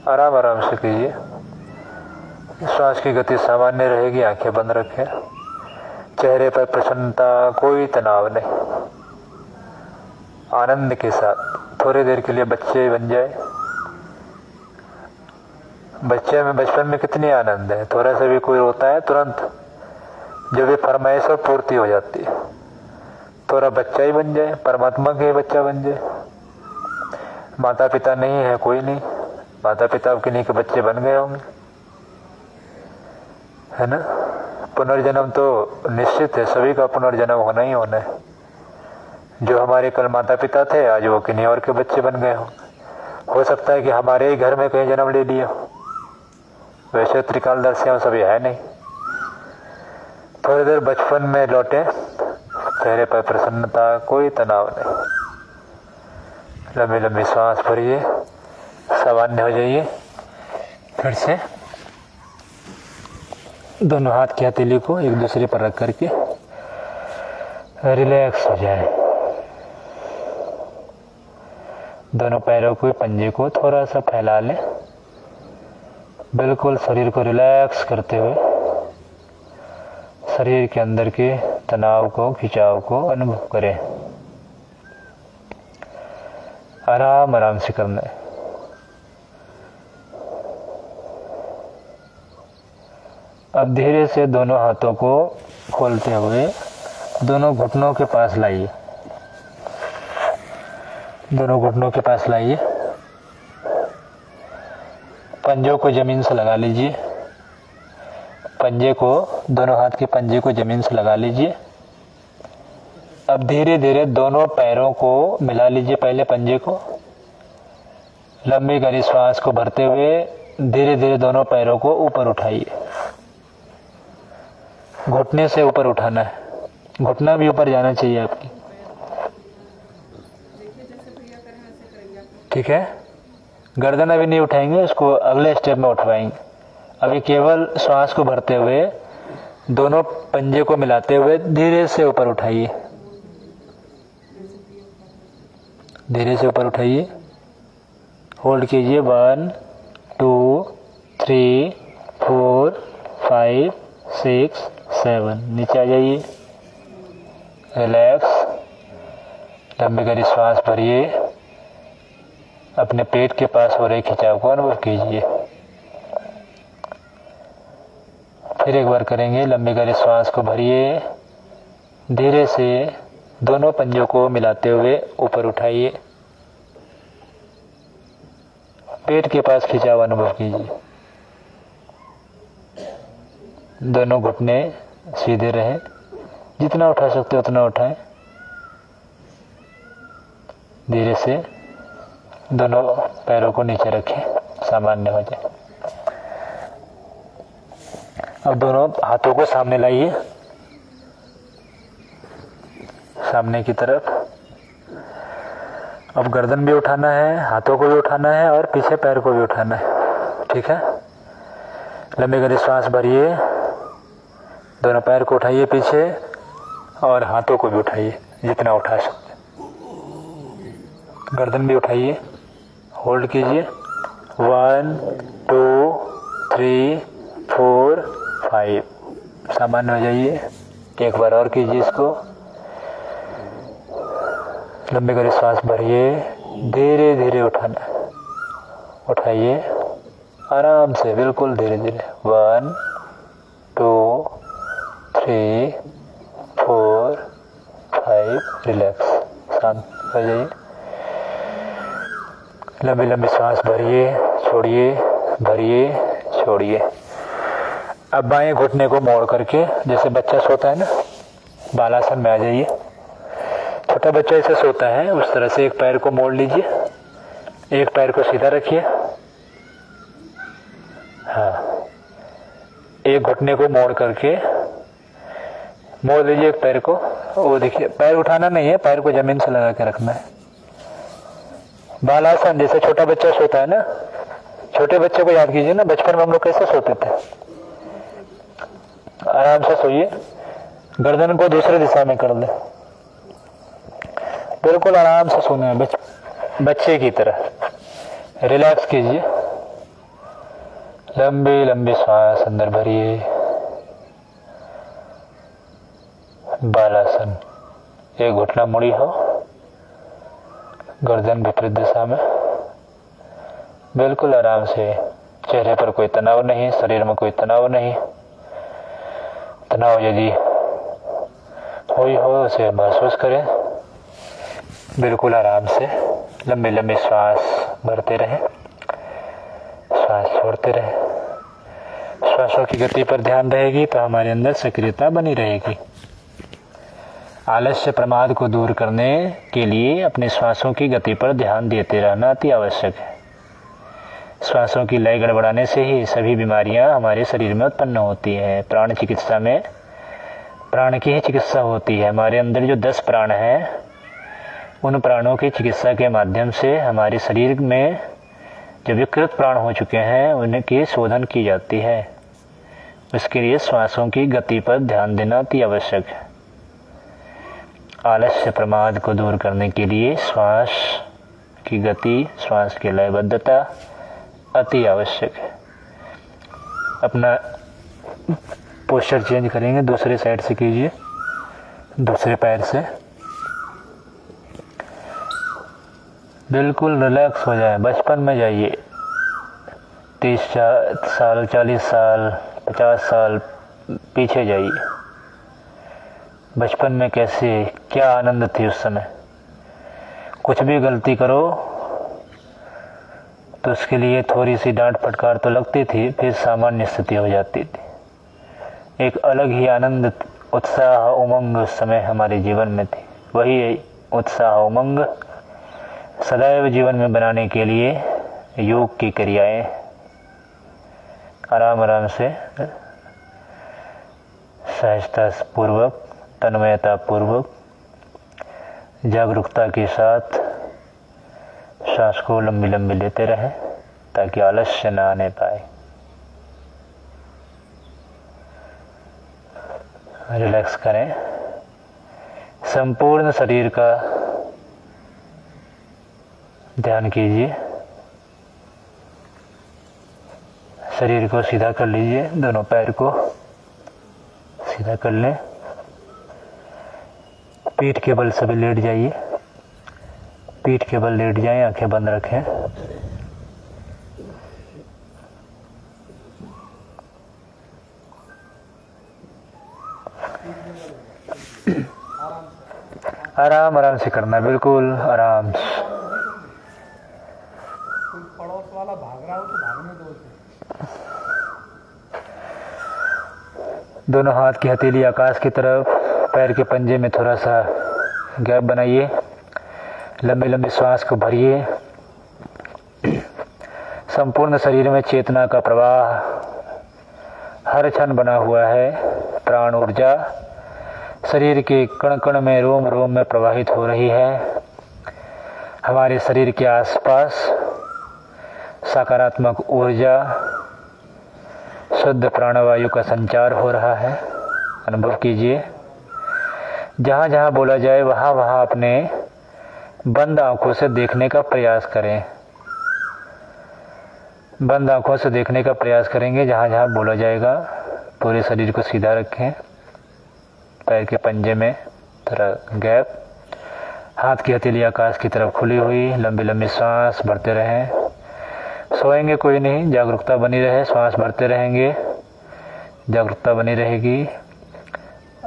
आराम आराम से कीजिए, श्वास की गति सामान्य रहेगी। आंखें बंद रखें, चेहरे पर प्रसन्नता, कोई तनाव नहीं। आनंद के साथ थोड़ी देर के लिए बच्चे बन जाए। बच्चे में बचपन में कितनी आनंद है, थोड़ा सा भी कोई रोता है तुरंत जो भी फरमाइश हो पूर्ति हो जाती है। थोड़ा बच्चा ही बन जाए, परमात्मा के बच्चा बन जाए। माता पिता नहीं है, कोई नहीं, माता पिता किन्हीं के बच्चे बन गए होंगे, है ना। पुनर्जन्म तो निश्चित है, सभी का पुनर्जन्म होना ही होना है। जो हमारे कल माता पिता थे आज वो किन्हीं और के बच्चे बन गए हो सकता है कि हमारे ही घर में कहीं जन्म ले लिया। वैसे त्रिकालदर्शी हम सभी है नहीं। थोड़ी देर बचपन में लौटे, चेहरे पर प्रसन्नता, कोई तनाव नहीं। लंबी लंबी सांस भरिए, सामान्य हो जाइए। फिर से दोनों हाथ की हथेली को एक दूसरे पर रख करके रिलैक्स हो जाए। दोनों पैरों को, पंजे को थोड़ा सा फैला लें, बिल्कुल शरीर को रिलैक्स करते हुए शरीर के अंदर के तनाव को, खिंचाव को अनुभव करें। आराम आराम से करना है। अब धीरे से दोनों हाथों को खोलते हुए दोनों घुटनों के पास लाइए, दोनों घुटनों के पास लाइए। पंजों को जमीन से लगा लीजिए, पंजे को, दोनों हाथ के पंजे को जमीन से लगा लीजिए। अब धीरे धीरे दोनों पैरों को मिला लीजिए, पहले पंजे को। लंबी गहरी श्वास को भरते हुए धीरे धीरे दोनों पैरों को ऊपर उठाइए। घुटने से ऊपर उठाना है, घुटना भी ऊपर जाना चाहिए आपकी, ठीक है। गर्दन अभी नहीं उठाएंगे, उसको अगले स्टेप में उठवाएंगे। अभी केवल श्वास को भरते हुए दोनों पंजे को मिलाते हुए धीरे से ऊपर उठाइए, धीरे से ऊपर उठाइए। होल्ड कीजिए। 1 2 3 4 5 6 7। नीचे आ जाइए, रिलैक्स। लंबी गहरी श्वास भरिए, अपने पेट के पास हो रहे खिंचाव को अनुभव कीजिए। फिर एक बार करेंगे। लंबी गहरी श्वास को भरिए, धीरे से दोनों पंजों को मिलाते हुए ऊपर उठाइए, पेट के पास खिंचाव अनुभव कीजिए। दोनों घुटने सीधे रहें, जितना उठा सकते उतना उठाएं। धीरे से दोनों पैरों को नीचे रखें, सामान्य हो जाए। अब दोनों हाथों को सामने लाइए, सामने की तरफ। अब गर्दन भी उठाना है, हाथों को भी उठाना है और पीछे पैर को भी उठाना है, ठीक है। लंबी गहरी श्वास भरिए, दोनों पैर को उठाइए पीछे और हाथों को भी उठाइए जितना उठा सकते। गर्दन भी उठाइए, होल्ड कीजिए। 1 2 3 4 5। सामान्य हो जाइए। एक बार और कीजिए इसको। लंबे कर सांस भरिए, धीरे धीरे उठाना। उठाइए आराम से, बिल्कुल धीरे धीरे। 1 2 3 4 5। रिलैक्स, शांत हो जाइए। लंबी लंबी सांस भरिए, छोड़िए, भरिए, छोड़िए। अब बाएं घुटने को मोड़ करके, जैसे बच्चा सोता है ना, बालासन में आ जाइए। छोटा बच्चा ऐसे सोता है, उस तरह से एक पैर को मोड़ लीजिए, एक पैर को सीधा रखिए। हाँ, एक घुटने को मोड़ करके मोड़ लीजिए एक पैर को। वो देखिए, पैर उठाना नहीं है, पैर को जमीन से लगा के रखना है। बालासन, जैसे छोटा बच्चा सोता है ना, छोटे बच्चे को याद कीजिए ना, बचपन में हम लोग कैसे सोते थे। आराम से सोइए, गर्दन को दूसरे दिशा में कर ले, बिल्कुल आराम से सोना है, बच्चे की तरह। रिलैक्स कीजिए, लंबी लंबी सांस अंदर भरिए। बालासन, एक घुटना मुड़ी हो, गर्दन विपरीत दिशा में, बिल्कुल आराम से। चेहरे पर कोई तनाव नहीं, शरीर में कोई तनाव नहीं। तनाव यदि हुई हो उसे महसूस करें। बिल्कुल आराम से लंबी लंबी श्वास भरते रहें, श्वास छोड़ते रहें। श्वासों की गति पर ध्यान रहेगी तो हमारे अंदर सक्रियता बनी रहेगी। आलस्य प्रमाद को दूर करने के लिए अपने श्वासों की गति पर ध्यान देते रहना अति आवश्यक है। श्वासों की लय गड़बड़ाने से ही सभी बीमारियां हमारे शरीर में उत्पन्न होती हैं। प्राण चिकित्सा में प्राण की ही चिकित्सा होती है। हमारे अंदर जो 10 प्राण हैं, उन प्राणों की चिकित्सा के माध्यम से हमारे शरीर में जो विकृत प्राण हो चुके हैं उनकी शोधन की जाती है। उसके लिए श्वासों की गति पर ध्यान देना अति आवश्यक है। आलस्य प्रमाद को दूर करने के लिए श्वास की गति, श्वास की लयबद्धता अति आवश्यक है। अपना पोस्चर चेंज करेंगे, दूसरे साइड से कीजिए, दूसरे पैर से। बिल्कुल रिलैक्स हो जाए, बचपन में जाइए। 30 साल, 40 साल, 50 साल पीछे जाइए। बचपन में कैसे, क्या आनंद थी उस समय। कुछ भी गलती करो तो उसके लिए थोड़ी सी डांट फटकार तो लगती थी, फिर सामान्य स्थिति हो जाती थी। एक अलग ही आनंद, उत्साह, उमंग उस समय हमारे जीवन में थी। वही उत्साह, उमंग सदैव जीवन में बनाने के लिए योग की क्रियाएं आराम आराम से, सहजता पूर्वक, तन्मयता पूर्वक, जागरूकता के साथ सांस को लंबी लंबी लेते रहें ताकि आलस्य न आने पाए। रिलैक्स करें। संपूर्ण शरीर का ध्यान कीजिए। शरीर को सीधा कर लीजिए, दोनों पैर को सीधा कर लें। पीठ के बल सभी लेट जाइए, पीठ के बल लेट जाएं, आंखें बंद रखें। आराम आराम से करना है, बिल्कुल आराम से। पड़ोस वाला भाग रहा हो तो भागने दो उसे। दोनों हाथ की हथेली आकाश की तरफ, पैर के पंजे में थोड़ा सा गैप बनाइए। लंबी लंबी श्वास को भरिए। संपूर्ण शरीर में चेतना का प्रवाह हर क्षण बना हुआ है। प्राण ऊर्जा शरीर के कण कण में, रोम रोम में प्रवाहित हो रही है। हमारे शरीर के आसपास सकारात्मक ऊर्जा, शुद्ध प्राणवायु का संचार हो रहा है। अनुभव कीजिए। जहाँ जहाँ बोला जाए वहाँ वहाँ अपने बंद आंखों से देखने का प्रयास करें। बंद आंखों से देखने का प्रयास करेंगे जहाँ जहाँ बोला जाएगा। पूरे शरीर को सीधा रखें, पैर के पंजे में थोड़ा गैप, हाथ की हथेली आकाश की तरफ खुली हुई, लंबी लंबी सांस भरते रहें। सोएंगे कोई नहीं, जागरूकता बनी रहे, श्वास भरते रहेंगे, जागरूकता बनी रहेगी।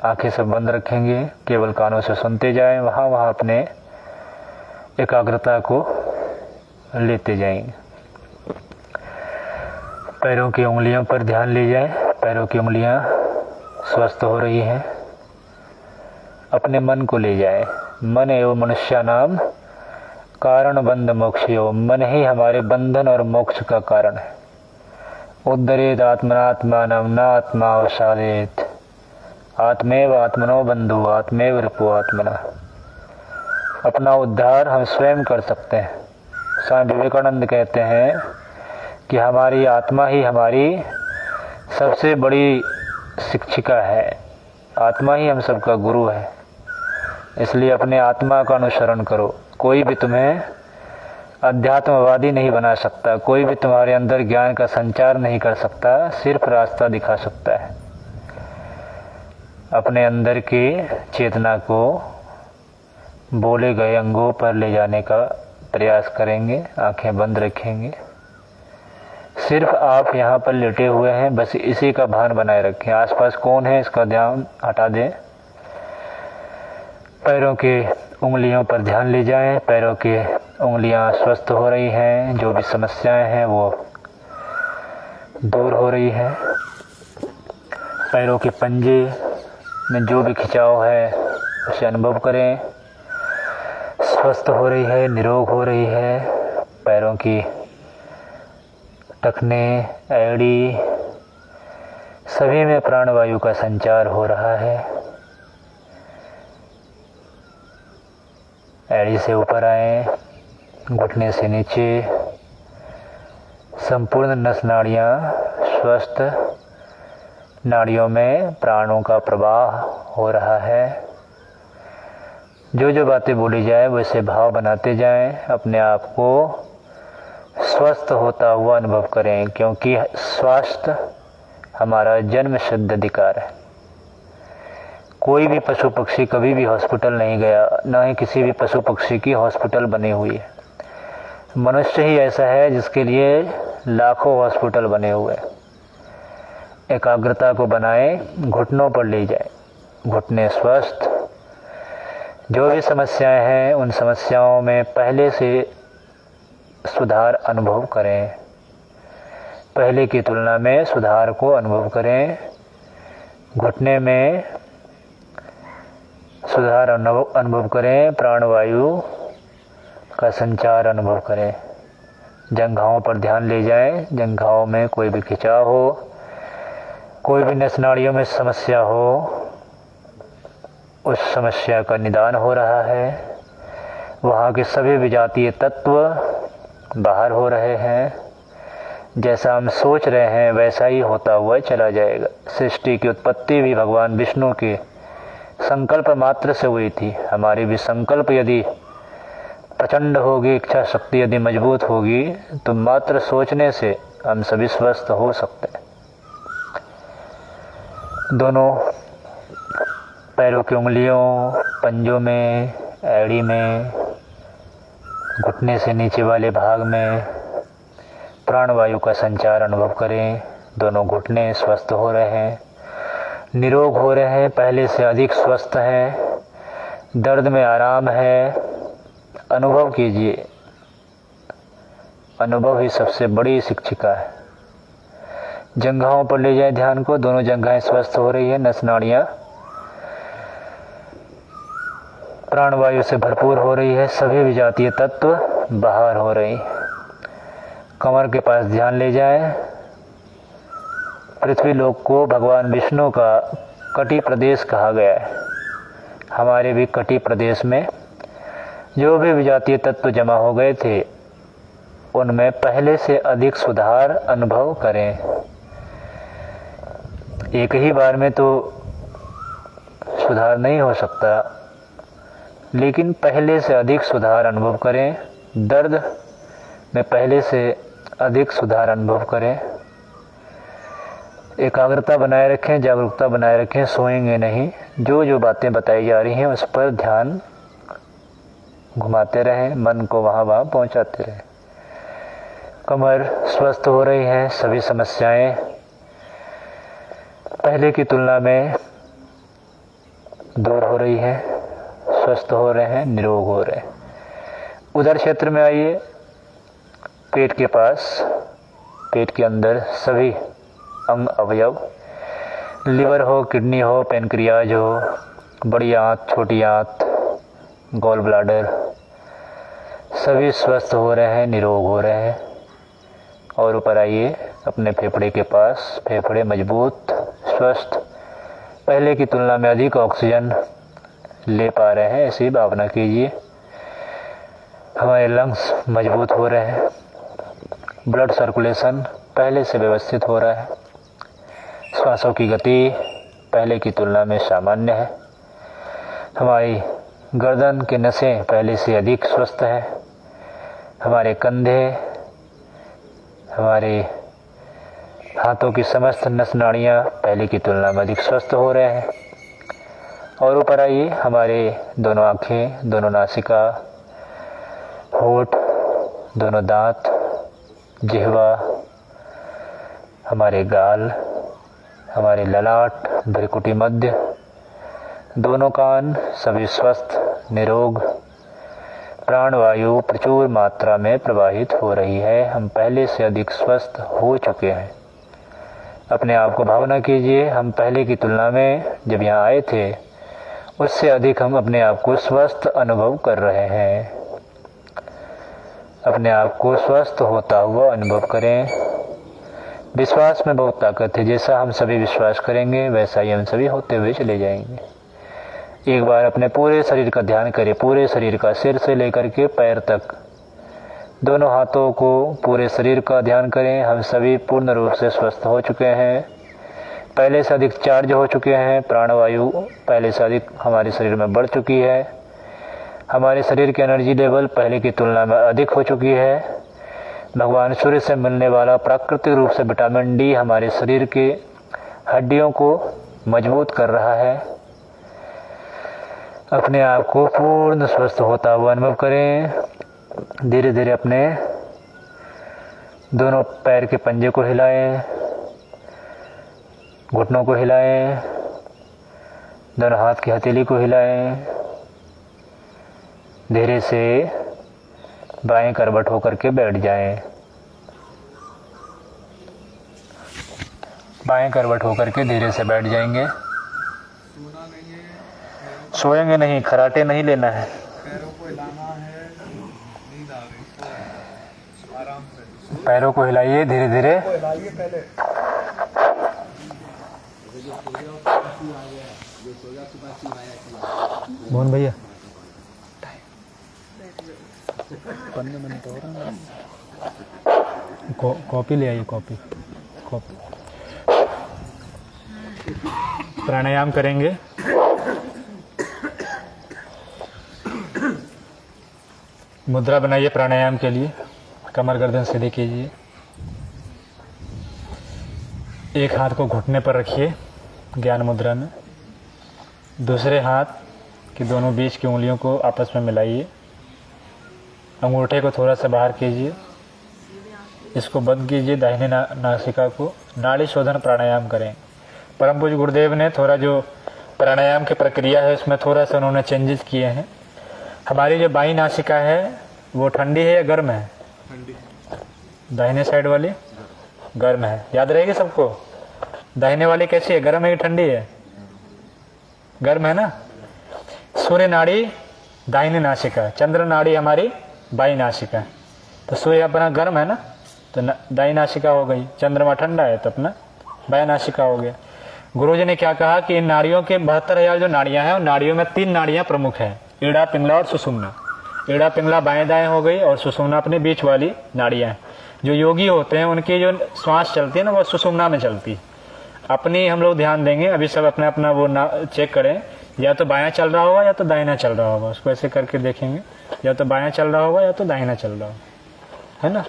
आंखें सब बंद रखेंगे, केवल कानों से सुनते जाएं, वहाँ वहाँ अपने एकाग्रता को लेते जाएंगे। पैरों की उंगलियों पर ध्यान ले जाएं, पैरों की उंगलियां स्वस्थ हो रही हैं। अपने मन को ले जाएं। मन एवं मनुष्यानाम कारण बंध मोक्षयो, मन ही हमारे बंधन और मोक्ष का कारण है। उद्धरेत आत्मनात्मानं न आत्मा अवसादेत, आत्मेव आत्मनो बंधु आत्मेव रिपु आत्मना। अपना उद्धार हम स्वयं कर सकते हैं। स्वामी विवेकानंद कहते हैं कि हमारी आत्मा ही हमारी सबसे बड़ी शिक्षिका है, आत्मा ही हम सबका गुरु है। इसलिए अपने आत्मा का अनुसरण करो। कोई भी तुम्हें अध्यात्मवादी नहीं बना सकता, कोई भी तुम्हारे अंदर ज्ञान का संचार नहीं कर सकता, सिर्फ रास्ता दिखा सकता है। अपने अंदर की चेतना को बोले गए अंगों पर ले जाने का प्रयास करेंगे। आंखें बंद रखेंगे, सिर्फ आप यहाँ पर लेटे हुए हैं, बस इसी का भान बनाए रखें। आसपास कौन है इसका ध्यान हटा दें। पैरों के उंगलियों पर ध्यान ले जाएं, पैरों की उंगलियां स्वस्थ हो रही हैं, जो भी समस्याएं हैं वो दूर हो रही हैं। पैरों के पंजे में जो भी खिंचाव है उसे अनुभव करें, स्वस्थ हो रही है, निरोग हो रही है। पैरों की टखने, एड़ी, सभी में प्राणवायु का संचार हो रहा है। एड़ी से ऊपर आए, घुटने से नीचे, संपूर्ण नस नाड़ियाँ स्वस्थ, नाड़ियों में प्राणों का प्रवाह हो रहा है। जो जो बातें बोली जाए वैसे भाव बनाते जाएं, अपने आप को स्वस्थ होता हुआ अनुभव करें, क्योंकि स्वास्थ्य हमारा जन्म सिद्ध अधिकार है। कोई भी पशु पक्षी कभी भी हॉस्पिटल नहीं गया, न ही किसी भी पशु पक्षी की हॉस्पिटल बनी हुई है। मनुष्य ही ऐसा है जिसके लिए लाखों हॉस्पिटल बने हुए हैं। एकाग्रता को बनाए, घुटनों पर ले जाए, घुटने स्वस्थ। जो भी समस्याएं हैं उन समस्याओं में पहले से सुधार अनुभव करें, पहले की तुलना में सुधार को अनुभव करें। घुटने में सुधार अनुभव करें, प्राणवायु का संचार अनुभव करें। जंघाओं पर ध्यान ले जाएं, जंघाओं में कोई भी खिंचाव हो, कोई भी नस नाड़ियों में समस्या हो, उस समस्या का निदान हो रहा है। वहाँ के सभी विजातीय तत्व बाहर हो रहे हैं। जैसा हम सोच रहे हैं वैसा ही होता हुआ चला जाएगा। सृष्टि की उत्पत्ति भी भगवान विष्णु के संकल्प मात्र से हुई थी। हमारी भी संकल्प यदि प्रचंड होगी, इच्छा शक्ति यदि मजबूत होगी, तो मात्र सोचने से हम सभी स्वस्थ हो सकते हैं। दोनों पैरों की उंगलियों, पंजों में, एड़ी में, घुटने से नीचे वाले भाग में प्राणवायु का संचार अनुभव करें। दोनों घुटने स्वस्थ हो रहे हैं, निरोग हो रहे हैं, पहले से अधिक स्वस्थ हैं, दर्द में आराम है। अनुभव कीजिए, अनुभव ही सबसे बड़ी शिक्षिका है। जंघाओं पर ले जाए ध्यान को, दोनों जंघाएं स्वस्थ हो रही है, नस नाड़ियां प्राणवायु से भरपूर हो रही है, सभी विजातीय तत्व बाहर हो रही। कमर के पास ध्यान ले जाए। पृथ्वी लोक को भगवान विष्णु का कटी प्रदेश कहा गया है। हमारे भी कटी प्रदेश में जो भी विजातीय तत्व जमा हो गए थे उनमें पहले से अधिक सुधार अनुभव करें। एक ही बार में तो सुधार नहीं हो सकता, लेकिन पहले से अधिक सुधार अनुभव करें। दर्द में पहले से अधिक सुधार अनुभव करें। एकाग्रता बनाए रखें, जागरूकता बनाए रखें, सोएंगे नहीं। जो जो बातें बताई जा रही हैं उस पर ध्यान घुमाते रहें, मन को वहाँ वहाँ पहुँचाते रहें। कमर स्वस्थ हो रही है, सभी समस्याएं पहले की तुलना में दूर हो रही है, स्वस्थ हो रहे हैं, निरोग हो रहे हैं। उधर क्षेत्र में आइए, पेट के पास, पेट के अंदर सभी अंग अवयव, लिवर हो, किडनी हो, पेनक्रियाज हो, बड़ी आंत, छोटी आंत, गॉल ब्लाडर, सभी स्वस्थ हो रहे हैं, निरोग हो रहे हैं। और ऊपर आइए अपने फेफड़े के पास, फेफड़े मजबूत, स्वस्थ, पहले की तुलना में अधिक ऑक्सीजन ले पा रहे हैं, ऐसी भावना कीजिए। हमारे लंग्स मजबूत हो रहे हैं, ब्लड सर्कुलेशन पहले से व्यवस्थित हो रहा है, श्वासों की गति पहले की तुलना में सामान्य है, हमारी गर्दन के नसें पहले से अधिक स्वस्थ है, हमारे कंधे, हमारे हाथों की समस्त नस नाड़ियाँ पहले की तुलना में अधिक स्वस्थ हो रहे हैं। और ऊपर आइए, हमारे दोनों आँखें, दोनों नासिका, होठ, दोनों दांत, जिह्वा, हमारे गाल, हमारे ललाट, भ्रुकुटी मध्य, दोनों कान सभी स्वस्थ, निरोग, प्राणवायु प्रचुर मात्रा में प्रवाहित हो रही है। हम पहले से अधिक स्वस्थ हो चुके हैं। अपने आप को भावना कीजिए, हम पहले की तुलना में जब यहाँ आए थे उससे अधिक हम अपने आप को स्वस्थ अनुभव कर रहे हैं। अपने आप को स्वस्थ होता हुआ अनुभव करें। विश्वास में बहुत ताकत है, जैसा हम सभी विश्वास करेंगे वैसा ही हम सभी होते हुए चले जाएंगे। एक बार अपने पूरे शरीर का ध्यान करें, पूरे शरीर का, सिर से लेकर के पैर तक, दोनों हाथों को, पूरे शरीर का ध्यान करें। हम सभी पूर्ण रूप से स्वस्थ हो चुके हैं, पहले से अधिक चार्ज हो चुके हैं, प्राणवायु पहले से अधिक हमारे शरीर में बढ़ चुकी है, हमारे शरीर की एनर्जी लेवल पहले की तुलना में अधिक हो चुकी है। भगवान सूर्य से मिलने वाला प्राकृतिक रूप से विटामिन डी हमारे शरीर के हड्डियों को मजबूत कर रहा है। अपने आप को पूर्ण स्वस्थ होता हुआ अनुभव करें। धीरे धीरे अपने दोनों पैर के पंजे को हिलाएं, घुटनों को हिलाएं, दोनों हाथ की हथेली को हिलाएं। धीरे से बाएं करवट होकर के बैठ जाएं। बाएं करवट होकर के धीरे से बैठ जाएंगे। सोएंगे नहीं, खराटे नहीं लेना है। पैरों को हिलाना है, नींद आ गई, आराम से पैरों को हिलाइए धीरे धीरे। हिलाइए पहले। मोहन भैया, कॉपी ले आइए, कॉपी। प्राणायाम करेंगे। मुद्रा बनाइए प्राणायाम के लिए। कमर गर्दन सीधी कीजिए। एक हाथ को घुटने पर रखिए ज्ञान मुद्रा में। दूसरे हाथ की दोनों बीच की उंगलियों को आपस में मिलाइए। अंगूठे को थोड़ा सा बाहर कीजिए। इसको बंद कीजिए, दाहिने नासिका को। नाड़ी शोधन प्राणायाम करें। परम पूज्य गुरुदेव ने थोड़ा जो प्राणायाम की प्रक्रिया है उसमें थोड़ा सा उन्होंने चेंजेस किए हैं। हमारी जो बाई नासिका है वो ठंडी है या गर्म है? ठंडी। दाहिने साइड वाली गर्म है, याद रहेगी सबको। दाहिने वाली कैसी है, गर्म है कि ठंडी है? गर्म है ना। सूर्य नाड़ी दाहिने नासिका, चंद्र नाड़ी हमारी बाई नासिका। तो सूर्य अपना गर्म है ना, तो दाई नासिका हो गई। चंद्रमा ठंडा है तो अपना बाई नासिका हो गया। गुरुजी ने क्या कहा कि इन नाड़ियों के 72,000 जो नाड़ियां हैं उन नाड़ियों में 3 नाड़ियां प्रमुख हैं, ईड़ा, पिंगला और सुषुम्ना। ईड़ा पिंगला बाएं दाएं हो गई और सुषुम्ना अपने बीच वाली नाड़ियां हैं। जो योगी होते हैं उनकी जो श्वास चलती है ना वो सुषुम्ना में चलती है। अपनी हम लोग ध्यान देंगे। अभी सब अपना अपना वो ना चेक करें, या तो बायां चल रहा होगा या तो दाहिना चल रहा होगा। उसको ऐसे करके देखेंगे, या तो बायां चल रहा होगा या तो दाहिना चल रहा होगा, है ना।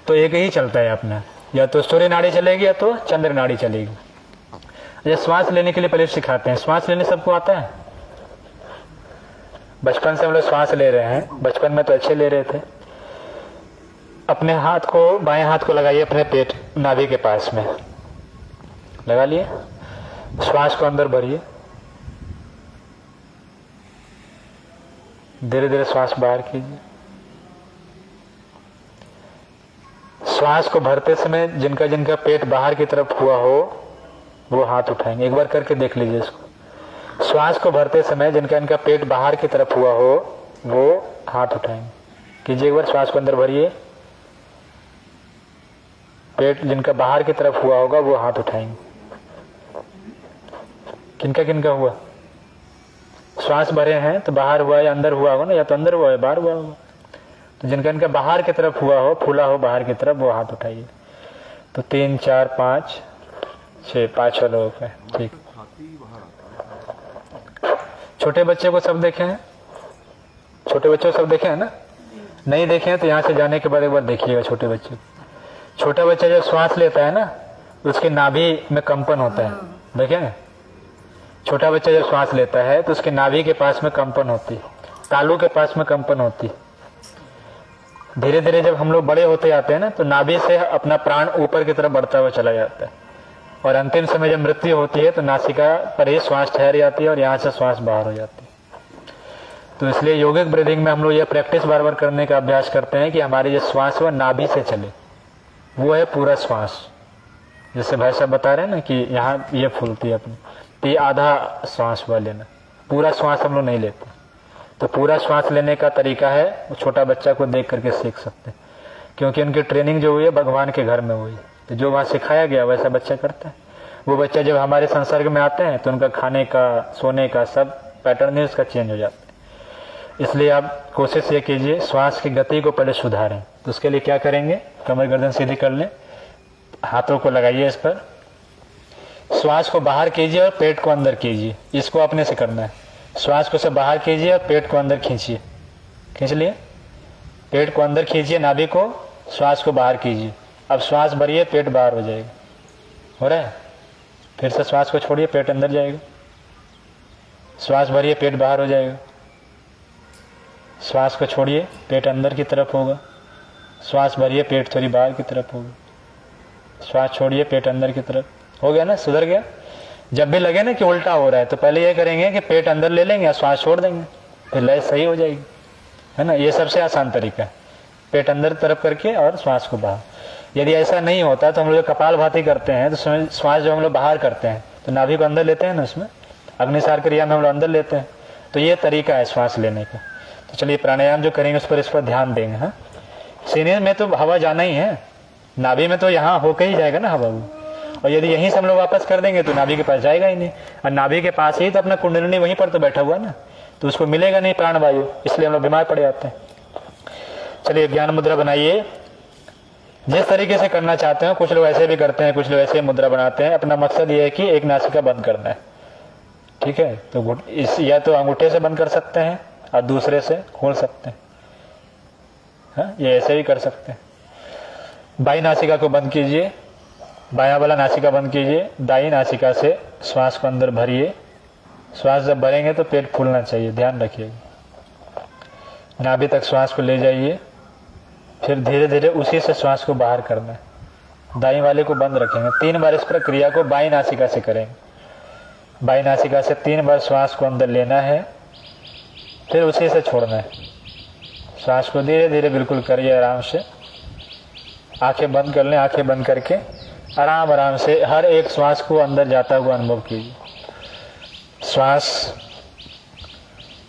तो एक ही चलता है अपना, या तो सूर्य नाड़ी चलेगी या तो चंद्र नाड़ी चलेगी। ये श्वास लेने के लिए पहले सिखाते हैं। श्वास लेने सबको आता है? बचपन से हम लोग श्वास ले रहे हैं, बचपन में तो अच्छे ले रहे थे। अपने हाथ को, बाएं हाथ को लगाइए अपने पेट नाभि के पास में, लगा लिए। श्वास को अंदर भरिए, धीरे धीरे श्वास बाहर कीजिए। श्वास को भरते समय जिनका जिनका पेट बाहर की तरफ हुआ हो वो हाथ उठाएंगे। एक बार करके देख लीजिए इसको। श्वास को भरते समय जिनका इनका पेट बाहर की तरफ हुआ हो वो हाथ उठाएंगे। कीजिए एक बार, श्वास को अंदर भरिए। पेट जिनका बाहर की तरफ हुआ होगा वो हाथ उठाएंगे। किनका किनका हुआ? श्वास भरे हैं तो बाहर हुआ या अंदर हुआ होगा ना, या तो अंदर हुआ या बाहर हुआ होगा। तो जिनका इनका बाहर की तरफ हुआ हो, फूला हो बाहर की तरफ, वो हाथ उठाइए। तो 3 4 5 6 5 लोगों का, ठीक। छोटे बच्चे को सब देखे हैं? छोटे बच्चों को सब देखे हैं ना? नहीं देखे हैं तो यहाँ से जाने के बाद एक बार देखिएगा छोटे बच्चे। छोटा बच्चा जब श्वास लेता है ना, उसके नाभि में कंपन होता है, देखें? छोटा बच्चा जब श्वास लेता है तो उसके नाभि के पास में कंपन होती है, तालू के पास में कंपन होती है। धीरे धीरे जब हम लोग बड़े होते जाते हैं ना, तो नाभि से अपना प्राण ऊपर की तरफ बढ़ता हुआ चला जाता है, और अंतिम समय जब मृत्यु होती है तो नासिका पर ही श्वास ठहर जाती है और यहाँ से श्वास बाहर हो जाती है। तो इसलिए योगिक ब्रीदिंग में हम लोग ये प्रैक्टिस बार बार करने का अभ्यास करते हैं कि हमारी जो श्वास वह नाभि से चले, वो है पूरा श्वास। जैसे भाई साहब बता रहे हैं ना कि यहाँ ये फूलती है अपनी, तो ये आधा श्वास हुआ लेना, पूरा श्वास हम लोग नहीं लेते। तो पूरा श्वास लेने का तरीका है, वो छोटा बच्चा को देख करके सीख सकते हैं, क्योंकि उनकी ट्रेनिंग जो हुई है भगवान के घर में हुई। तो जो वहाँ सिखाया गया वैसा बच्चा करता है। वो बच्चा जब हमारे संसर्ग में आते हैं तो उनका खाने का, सोने का सब पैटर्न ही उसका चेंज हो जाता है। इसलिए आप कोशिश ये कीजिए श्वास की गति को पहले सुधारें। तो उसके लिए क्या करेंगे? कमर गर्दन सीधी कर लें, हाथों को लगाइए इस पर, श्वास को बाहर कीजिए और पेट को अंदर कीजिए। इसको अपने से करना है। श्वास को से बाहर कीजिए और पेट को अंदर खींचिए। खींच लिए, पेट को अंदर खींचिए, नाभि को, श्वास को बाहर कीजिए। अब श्वास भरिए, पेट बाहर हो जाएगा। हो रहा है? फिर से श्वास को छोड़िए, पेट अंदर जाएगा। श्वास भरिए, पेट बाहर हो जाएगा। श्वास को छोड़िए, पेट अंदर की तरफ होगा। श्वास भरिए, पेट थोड़ी बाहर की तरफ होगा। श्वास छोड़िए, पेट अंदर की तरफ। हो गया ना? सुधर गया? जब भी लगे ना कि उल्टा हो रहा है तो पहले ये करेंगे कि पेट अंदर ले लेंगे और श्वास छोड़ देंगे, फिर लय सही हो जाएगी, है ना। ये सबसे आसान तरीका है, पेट अंदर तरफ करके और श्वास को बाहर। यदि ऐसा नहीं होता तो हम लोग कपालभाति करते हैं, तो श्वास जो हम लोग बाहर करते हैं तो नाभि को अंदर लेते हैं ना, उसमें अग्निसार क्रिया में हम लोग अंदर लेते हैं। तो ये तरीका है श्वास लेने का। तो चलिए प्राणायाम जो करेंगे उस पर ध्यान देंगे। हाँ, सीने में तो हवा जाना ही है, नाभि में तो यहाँ होकर ही जाएगा ना हवा वो। और यदि यहीं से हम लोग वापस कर देंगे तो नाभि के पास जाएगा ही नहीं, और नाभि के पास ही तो अपना कुंडलिनी वहीं पर तो बैठा हुआ ना, तो उसको मिलेगा नहीं प्राणवायु, इसलिए हम लोग बीमार पड़ जाते हैं। चलिए ज्ञान मुद्रा बनाइए, जिस तरीके से करना चाहते हैं। कुछ लोग ऐसे भी करते हैं, कुछ लोग ऐसे मुद्रा बनाते हैं। अपना मकसद ये है कि एक नासिका बंद करना है, ठीक है। तो इस या तो अंगूठे से बंद कर सकते हैं और दूसरे से खोल सकते हैं, हाँ, ये ऐसे भी कर सकते हैं। बाई नासिका को बंद कीजिए, बायां वाला नासिका बंद कीजिए, दाई नासिका से श्वास को अंदर भरिए। श्वास जब भरेंगे तो पेट फूलना चाहिए, ध्यान रखिएगा। नाभि तक श्वास को ले जाइए, फिर धीरे धीरे उसी से श्वास को बाहर करना है। दाई वाले को बंद रखेंगे। 3 बार इस प्रक्रिया को बाई नासिका से करेंगे। बाई नासिका से 3 बार श्वास को अंदर लेना है, फिर उसी से छोड़ना है। श्वास को धीरे धीरे बिल्कुल करिए, आराम से। आंखें बंद कर लें, आंखें बंद करके आराम आराम से हर एक श्वास को अंदर जाता हुआ अनुभव कीजिए। श्वास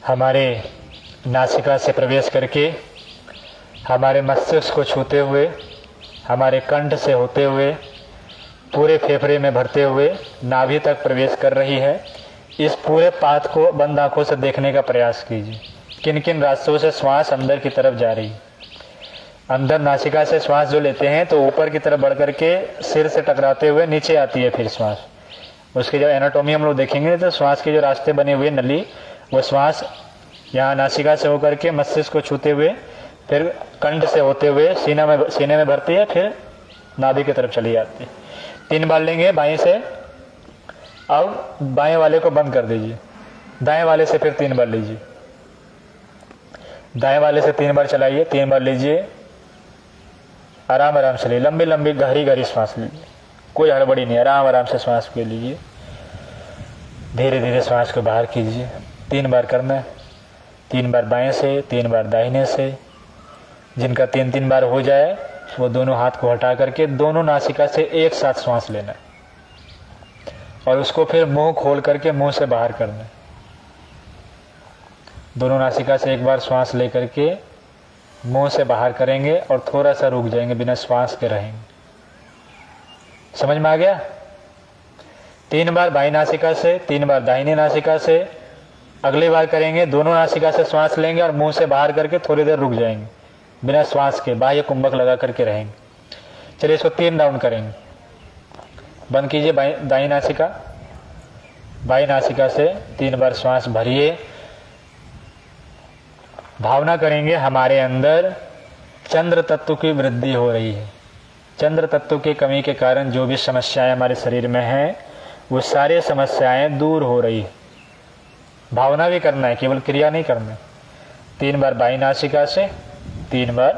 हमारे नासिका से प्रवेश करके हमारे मस्तिष्क को छूते हुए, हमारे कंठ से होते हुए, पूरे फेफड़े में भरते हुए नाभि तक प्रवेश कर रही है। इस पूरे पाथ को बंद आंखों से देखने का प्रयास कीजिए, किन किन रास्तों से श्वास अंदर की तरफ जा रही है। अंदर नासिका से श्वास जो लेते हैं तो ऊपर की तरफ बढ़ करके सिर से टकराते हुए नीचे आती है फिर श्वास। उसकी जब एनाटोमी हम लोग देखेंगे तो श्वास के जो रास्ते बने हुए नली, वो श्वास यहाँ नासिका से होकर के मस्तिष्क को छूते हुए फिर कंठ से होते हुए सीने में भरती है, फिर नाभि की तरफ चली जाती है। 3 बार लेंगे बाएं से। अब बाएं वाले को बंद कर दीजिए, दाएं वाले से फिर 3 बार लीजिए। दाएं वाले से 3 बार चलाइए, 3 बार लीजिए, आराम आराम से लीजिए, लंबी लंबी गहरी गहरी श्वास लीजिए, कोई हड़बड़ी नहीं, आराम आराम से श्वास ले लीजिए। धीरे धीरे श्वास को बाहर कीजिए। 3 बार करना है, 3 बार बाएं से, 3 बार दाहिने से। जिनका 3-3 बार हो जाए वो दोनों हाथ को हटा करके दोनों नासिका से एक साथ श्वास लेना है और उसको फिर मुंह खोल करके मुंह से बाहर करना है। दोनों नासिका से एक बार श्वास ले करके मुंह से बाहर करेंगे और थोड़ा सा रुक जाएंगे, बिना श्वास के रहेंगे। समझ में आ गया? 3 बार बाईं नासिका से, 3 बार दाहिनी नासिका से। अगली बार करेंगे दोनों नासिका से श्वास लेंगे और मुंह से बाहर करके थोड़ी देर रुक जाएंगे, बिना श्वास के बाह्य कुंभक लगा करके रहेंगे। चलिए इसको 3 राउंड करेंगे। बंद कीजिए दाईं नासिका। बाईं नासिका से 3 बार श्वास भरिए। भावना करेंगे हमारे अंदर चंद्र तत्व की वृद्धि हो रही है। चंद्र तत्व की कमी के कारण जो भी समस्याएं हमारे शरीर में हैं वो सारी समस्याएं दूर हो रही है। भावना भी करना है, केवल क्रिया नहीं करना है। 3 बार बाईं नासिका से, 3 बार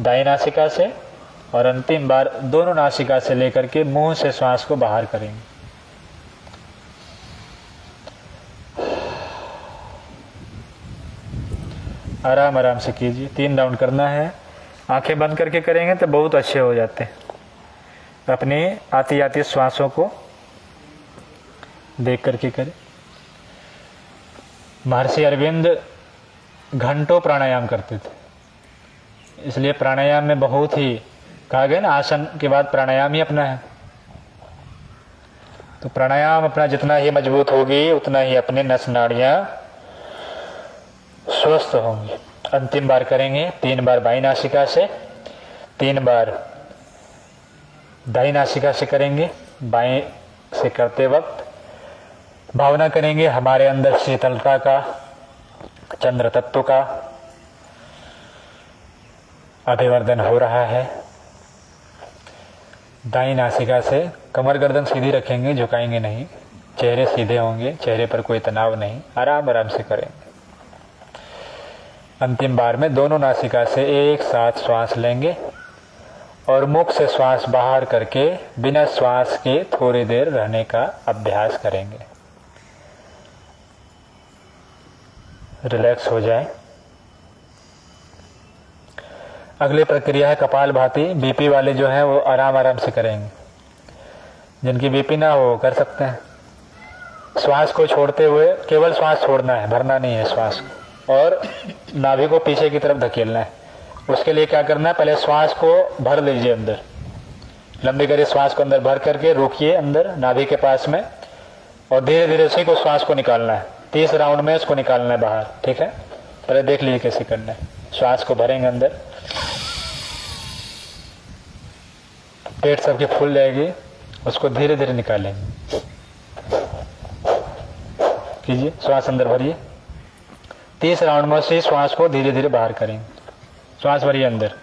दाईं नासिका से और अंतिम बार दोनों नासिका से लेकर के मुंह से श्वास को बाहर करेंगे। आराम आराम से कीजिए। 3 राउंड करना है। आंखें बंद करके करेंगे तो बहुत अच्छे हो जाते हैं। अपनी आती आती श्वासों को देख करके करें। महर्षि अरविंद घंटों प्राणायाम करते थे, इसलिए प्राणायाम में बहुत ही कहा गया ना, आसन के बाद प्राणायाम ही अपना है। तो प्राणायाम अपना जितना ही मजबूत होगी उतना ही अपने नस नाड़ियां स्वस्थ होंगी। अंतिम बार करेंगे 3 बार बाईं नासिका से, 3 बार दाईं नासिका से करेंगे। बाएं से करते वक्त भावना करेंगे हमारे अंदर शीतलता का, चंद्र तत्व का अभिवर्धन हो रहा है। दाईं नासिका से कमर गर्दन सीधी रखेंगे, झुकाएंगे नहीं, चेहरे सीधे होंगे, चेहरे पर कोई तनाव नहीं, आराम आराम से करेंगे। अंतिम बार में दोनों नासिका से एक साथ श्वास लेंगे और मुख से श्वास बाहर करके बिना श्वास के थोड़ी देर रहने का अभ्यास करेंगे। रिलैक्स हो जाए। अगली प्रक्रिया है कपालभाति। बीपी वाले जो हैं वो आराम आराम से करेंगे, जिनकी बीपी ना हो कर सकते हैं। श्वास को छोड़ते हुए केवल श्वास छोड़ना है, भरना नहीं है श्वास को, और नाभि को पीछे की तरफ धकेलना है। उसके लिए क्या करना है, पहले श्वास को भर लीजिए अंदर, लंबी गहरी श्वास को अंदर भर करके रोकिए अंदर नाभि के पास में, और धीरे धीरे उसी को श्वास को निकालना है। 30 राउंड में उसको निकालना है बाहर। ठीक है, पहले देख लीजिए कैसे करना है। श्वास को भरेंगे अंदर, पेट सबकी फूल जाएगी, उसको धीरे धीरे निकालेंगे। कीजिए, श्वास अंदर भरिए। 30 राउंड में से श्वास को धीरे धीरे बाहर करेंगे। श्वास भरिए अंदर।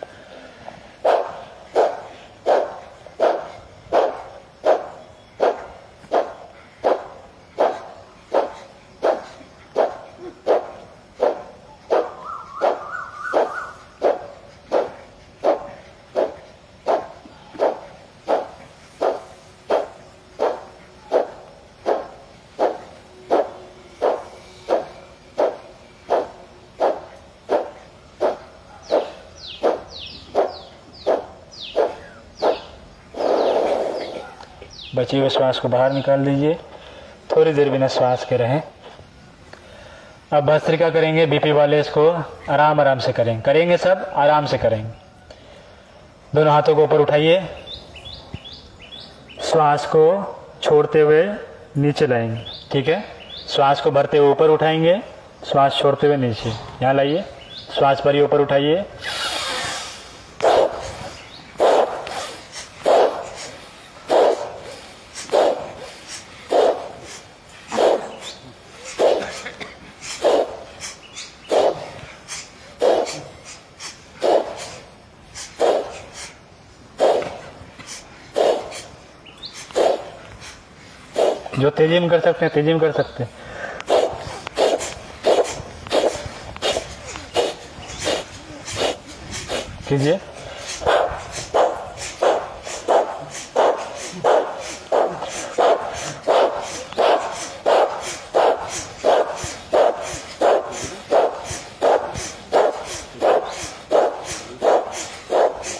बची हुए श्वास को बाहर निकाल दीजिए। थोड़ी देर बिना श्वास के रहें। अब भस्त्रिका करेंगे। बीपी वाले इसको आराम आराम से करेंगे सब आराम से करेंगे। दोनों हाथों को ऊपर उठाइए, श्वास को छोड़ते हुए नीचे लाएंगे। ठीक है, श्वास को भरते हुए ऊपर उठाएंगे, श्वास छोड़ते हुए नीचे। यहाँ लाइए, श्वास भरिए, ऊपर उठाइए, जो तेजी में कर सकते हैं तेजी में कर सकते हैं। कीजिए।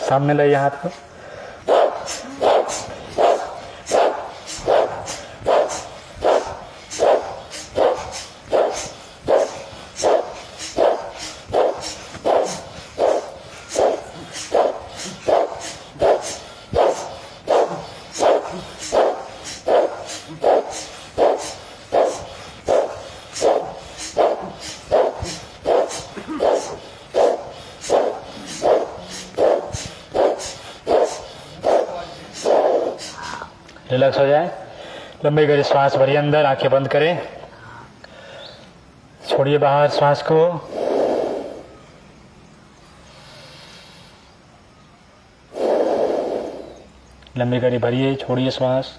सामने लाइए हाथ को। रिलैक्स हो जाए। लंबी गहरी श्वास भरिए अंदर, आंखें बंद करें, छोड़िए बाहर श्वास को। लंबी गहरी भरिए, छोड़िए श्वास।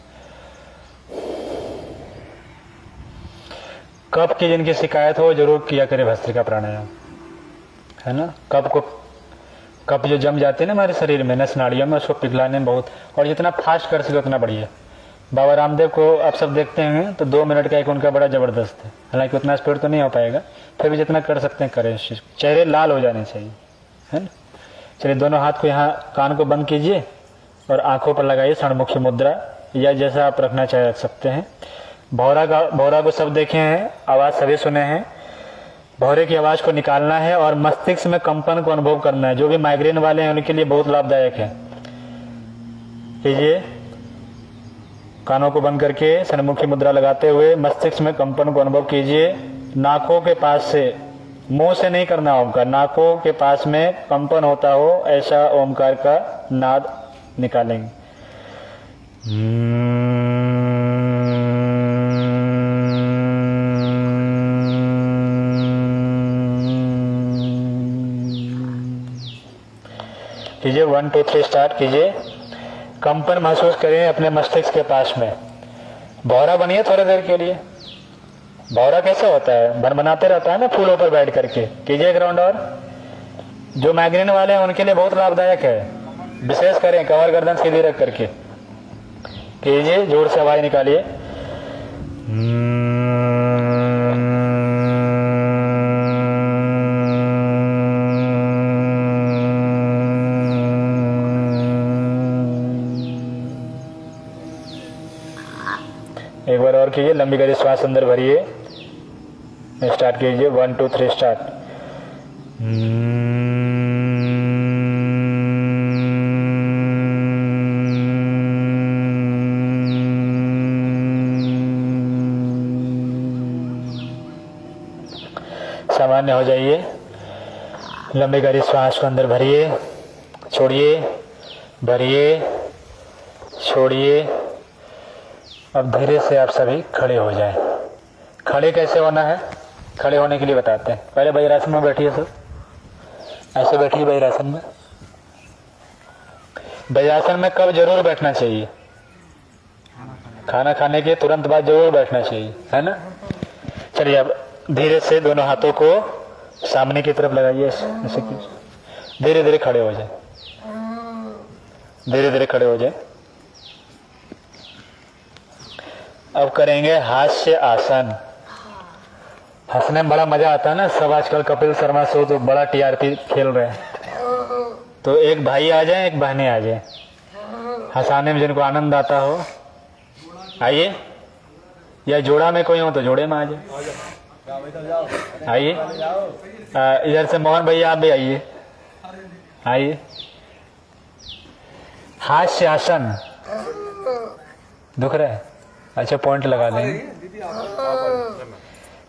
कफ की जिनकी शिकायत हो जरूर किया करें भस्त्रिका प्राणायाम, है ना। कफ जो जम जाते हैं ना हमारे शरीर में, नस नाड़ियों में, उसको पिघलाने में बहुत, और जितना फास्ट कर सके उतना बढ़िया। बाबा रामदेव को आप सब देखते हैं तो 2 मिनट का एक उनका बड़ा जबरदस्त है, हालांकि उतना स्पीड तो नहीं हो पाएगा, फिर भी जितना कर सकते हैं करें इस चीज़। चेहरे लाल हो जाने चाहिए, है ना। चलिए दोनों हाथ को यहाँ कान को बंद कीजिए और आंखों पर लगाइए षणमुखी मुद्रा, या जैसा आप रखना चाहे रख सकते हैं। भौरा को सब देखे हैं, आवाज़ सभी सुने हैं। भौरे की आवाज़ को निकालना है और मस्तिष्क में कंपन को अनुभव करना है। जो भी माइग्रेन वाले हैं उनके लिए बहुत लाभदायक है। कीजिए, कानों को बंद करके षणमुखी मुद्रा लगाते हुए मस्तिष्क में कंपन को अनुभव कीजिए। नाकों के पास से, मुंह से नहीं करना ओमकार, नाकों के पास में कंपन होता हो ऐसा ओमकार का नाद निकालेंगे। कीजिए 1 2 3 स्टार्ट कीजिए। कंपन महसूस करें अपने मस्तिष्क के पास में। भौरा बनिए थोड़ी देर के लिए। भौरा कैसे होता है, भनभनाते रहता है ना फूलों पर बैठ करके। कीजिए एक राउंड और। जो माइग्रेन वाले हैं उनके लिए बहुत लाभदायक है, विशेष करें कमर गर्दन सीधी रख करके। कीजिए, जोर से आवाज निकालिए। एक बार और कीजिए, लंबी गहरी श्वास अंदर भरिए। स्टार्ट कीजिए 1 2 3 स्टार्ट। सामान्य हो जाइए। लंबी गहरी श्वास को अंदर भरिए, छोड़िए, भरिए, छोड़िए। अब धीरे से आप सभी खड़े हो जाएं। खड़े कैसे होना है, खड़े होने के लिए बताते हैं। पहले वज्रासन में बैठिए सब, ऐसे बैठिए वज्रासन में। वज्रासन में कब जरूर बैठना चाहिए, खाना खाने के तुरंत बाद जरूर बैठना चाहिए, है ना। चलिए अब धीरे से दोनों हाथों को सामने की तरफ लगाइए, ऐसे धीरे धीरे खड़े हो जाए, धीरे धीरे खड़े हो जाए। अब करेंगे हास्य आसन। हंसने में बड़ा मजा आता है ना, सब आजकल कपिल शर्मा शो तो बड़ा टीआरपी खेल रहे हैं। तो एक भाई आ जाए, एक बहनें आ जाए, हंसाने में जिनको आनंद आता हो आइए, या जोड़ा में कोई हो तो जोड़े में आ जाए, आइए। इधर से मोहन भैया आप भी आइए, आइए। हास्य आसन। दुख रहा है, अच्छा पॉइंट लगा देंगे।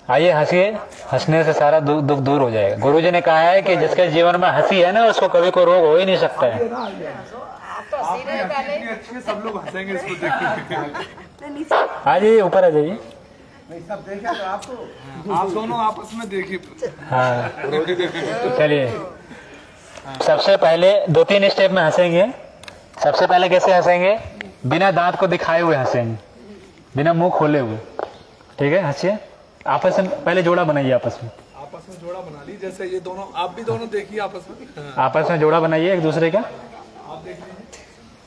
आइए हंसिए, हंसने से सारा दुख दूर हो जाएगा। गुरुजी ने कहा है कि जिसके जीवन में हंसी है ना उसको कभी कोई रोग हो ही नहीं सकता है। सब लोग हंसेंगे इसको देख। आ जाइए, ऊपर आ जाइए। सब देखे तो आप दोनों आपस में देखिए। हाँ चलिए, सबसे पहले 2-3 स्टेप में हंसेंगे। सबसे पहले कैसे हंसेंगे, बिना दांत को दिखाए हुए हंसेंगे। बिना मुंह खोले हुए। ठीक है, हंसिए। आपस में पहले जोड़ा बनाइए, आपस में जोड़ा बना ली। जैसे ये दोनों, आप भी दोनों देखिए आपस में। आपस में जोड़ा बनाइए एक दूसरे का। आप देख लीजिए,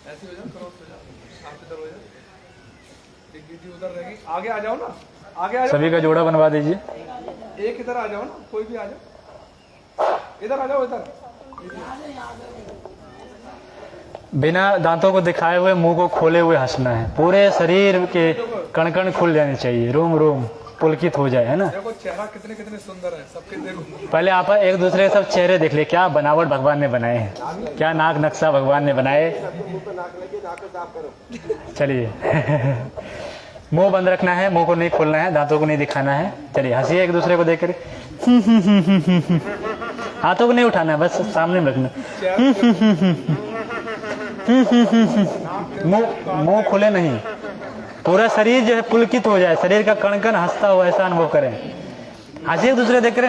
ऐसे हो जाओ, क्रॉस हो जाओ, आप इधर हो जाओ, एक दीदी उधर रहेगी। आगे आ जाओ ना, आगे आ जाओ, सभी का जोड़ा बनवा दीजिए। एक इधर आ जाओ ना, कोई भी आ जाओ, इधर आ जाओ, इधर। बिना दांतों को दिखाए हुए मुंह को खोले हुए हंसना है। पूरे शरीर के कण कण खुल जाने चाहिए, रोम रोम पुलकित हो जाए, है ना। देखो चेहरा कितने कितने सुंदर है सबके, देखो। पहले आप एक दूसरे के सब चेहरे देख ले, क्या बनावट भगवान ने बनाए हैं, क्या नाक नक्शा भगवान ने बनाए। चलिए मुंह बंद रखना है, मुंह को नहीं खोलना है, दांतों को नहीं दिखाना है। चलिए हंसिए एक दूसरे को देख कर। हाथों को नहीं उठाना है, बस सामने में रखना। मुंह खुले नहीं, पूरा शरीर जो है पुलकित हो जाए, शरीर का कण कण हंसता हुआ ऐसा अनुभव करें। हंसी एक दूसरे देख रहे।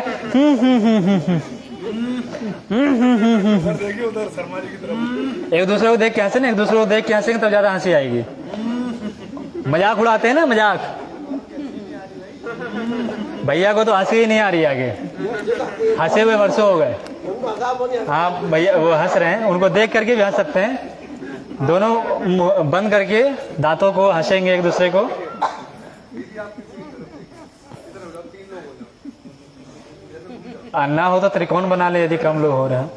देखिए उधर शर्मा जी की तरफ। एक दूसरे को देख के हंसे ना, एक दूसरे को देख के हंसेंगे तब ज्यादा हंसी आएगी। मजाक उड़ाते हैं ना, मजाक। भैया को तो हंसी ही नहीं आ रही आगे, हंसे हुए वर्षों हो गए। हाँ भैया वो हंस रहे हैं, उनको देख करके भी हंस सकते हैं। दोनों बंद करके दांतों को हंसेंगे एक दूसरे को। ना हो तो त्रिकोण बना ले यदि कम लोग हो रहे हैं।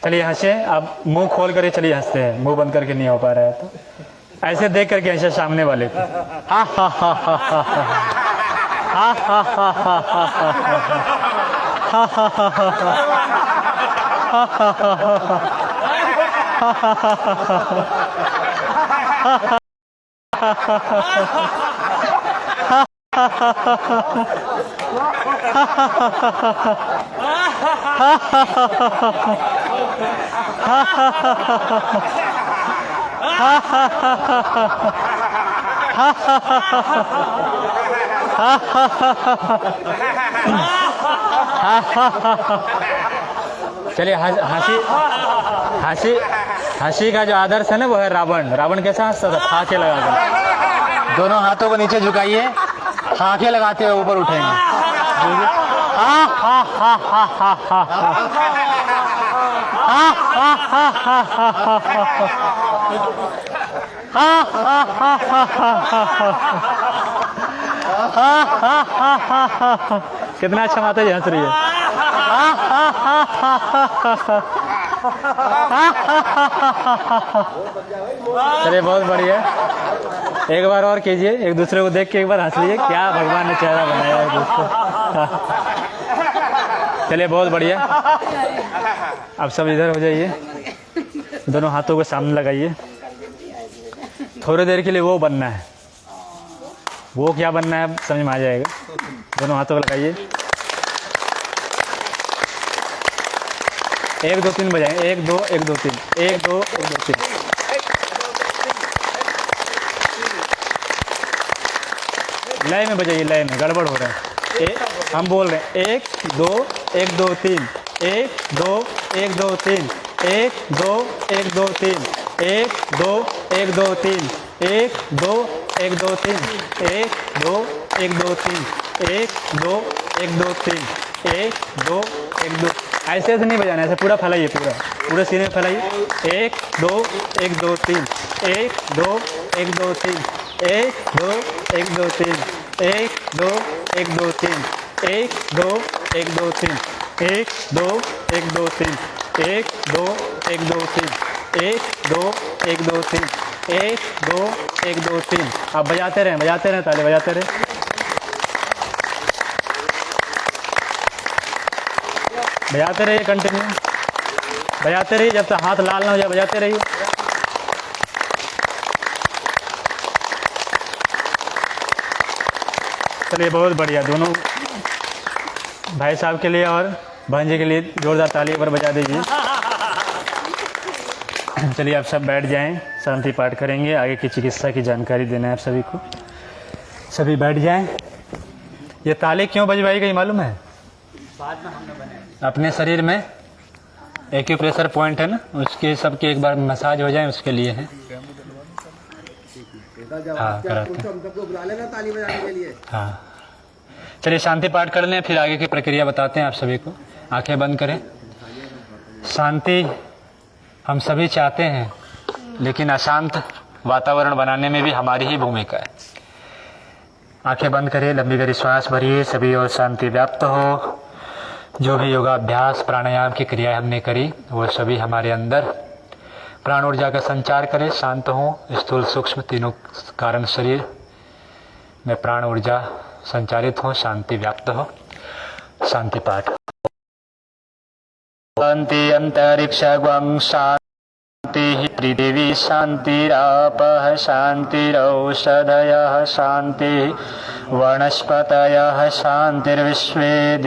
चलिए हंसे। अब मुंह खोल कर चलिए हंसते हैं, मुंह बंद करके नहीं हो पा रहा है तो ऐसे देख करके हंसे सामने वाले को। हा हा हा हा हा हा हा हा हा चलिए हंसी हंसी हंसी का जो आदर्श है ना वो है रावण। रावण कैसा हंसता था, फाके लगाकर। दोनों हाथों को नीचे झुकाइए, फाके लगाते हुए ऊपर उठेंगे। कितना अच्छा माता जी हंस रही है। चलिए बहुत बढ़िया, एक बार और कीजिए। एक दूसरे को देख के एक बार हंस लीजिए, क्या भगवान ने चेहरा बनाया है दोस्तों। चलिए बहुत बढ़िया। अब सब इधर हो जाइए, दोनों हाथों को सामने लगाइए। थोड़ी देर के लिए वो बनना है, वो क्या बनना है समझ में आ जाएगा। दोनों हाथों को लगाइए, 1 2 3 बजाएं। 1 2 1 2 3 1 2 1 2 3। लय में बजाइए, लय में गड़बड़ हो रहा है। हम बोल रहे हैं 1 2 1 2 3 1 2 1 2 3 1 2 1 2 3 1 2 1 2 3 1 2 1 2 3 1 2 1 2 3 1 2 1 2 3 1 2 1 2। ऐसे ऐसे नहीं बजाना, ऐसे पूरा फैलाइए, पूरे सीने में फैलाइए। 1 2 1 2 3 1 2 1 2 3 1 2 1 2 3 1 2 1 2 3 1 2 1 2 3 1 2 1 2 3 1 2 1 2 3 1 2 1 2 3 1 2 1 2 3। आप बजाते रहें ताली बजाते रहें। बजाते रहिए, कंटिन्यू बजाते रहिए जब तक हाथ लाल ना हो जाए, बजाते रहिए। चलिए बहुत बढ़िया। दोनों भाई साहब के लिए और भांजे के लिए जोरदार ताली पर बजा दीजिए। चलिए आप सब बैठ जाएं, शांति पाठ करेंगे। आगे की चिकित्सा की जानकारी देना है आप सभी को। सभी बैठ जाएं। ये ताली क्यों बजवाई गई मालूम है? बाद में हमने बनाया। अपने शरीर में एक्यूप्रेशर पॉइंट है ना, उसके सबके एक बार मसाज हो जाए उसके लिए है। हाँ कराते हैं। हम सबको बुला लेना ताली बजाने के लिए। हाँ चलिए शांति पाठ कर लें, फिर आगे की प्रक्रिया बताते हैं आप सभी को। आंखें बंद करें। शांति हम सभी चाहते हैं, लेकिन अशांत वातावरण बनाने में भी हमारी ही भूमिका है। आंखें बंद करिए, लंबी गहरी श्वास भरिए, सभी और शांति व्याप्त हो। जो भी योगाभ्यास प्राणायाम की क्रिया हमने करी वो सभी हमारे अंदर प्राण ऊर्जा का संचार करें। शांत हो, स्थूल सूक्ष्म तीनों कारण शरीर में प्राण ऊर्जा संचारित हो, शांति व्याप्त हो। शांति पाठ। शांति अंतरिक्षं शांति पृथिवी शांतिरापः शांतिरौषधयः शांति वनस्पतयः शांतिर्विश्वे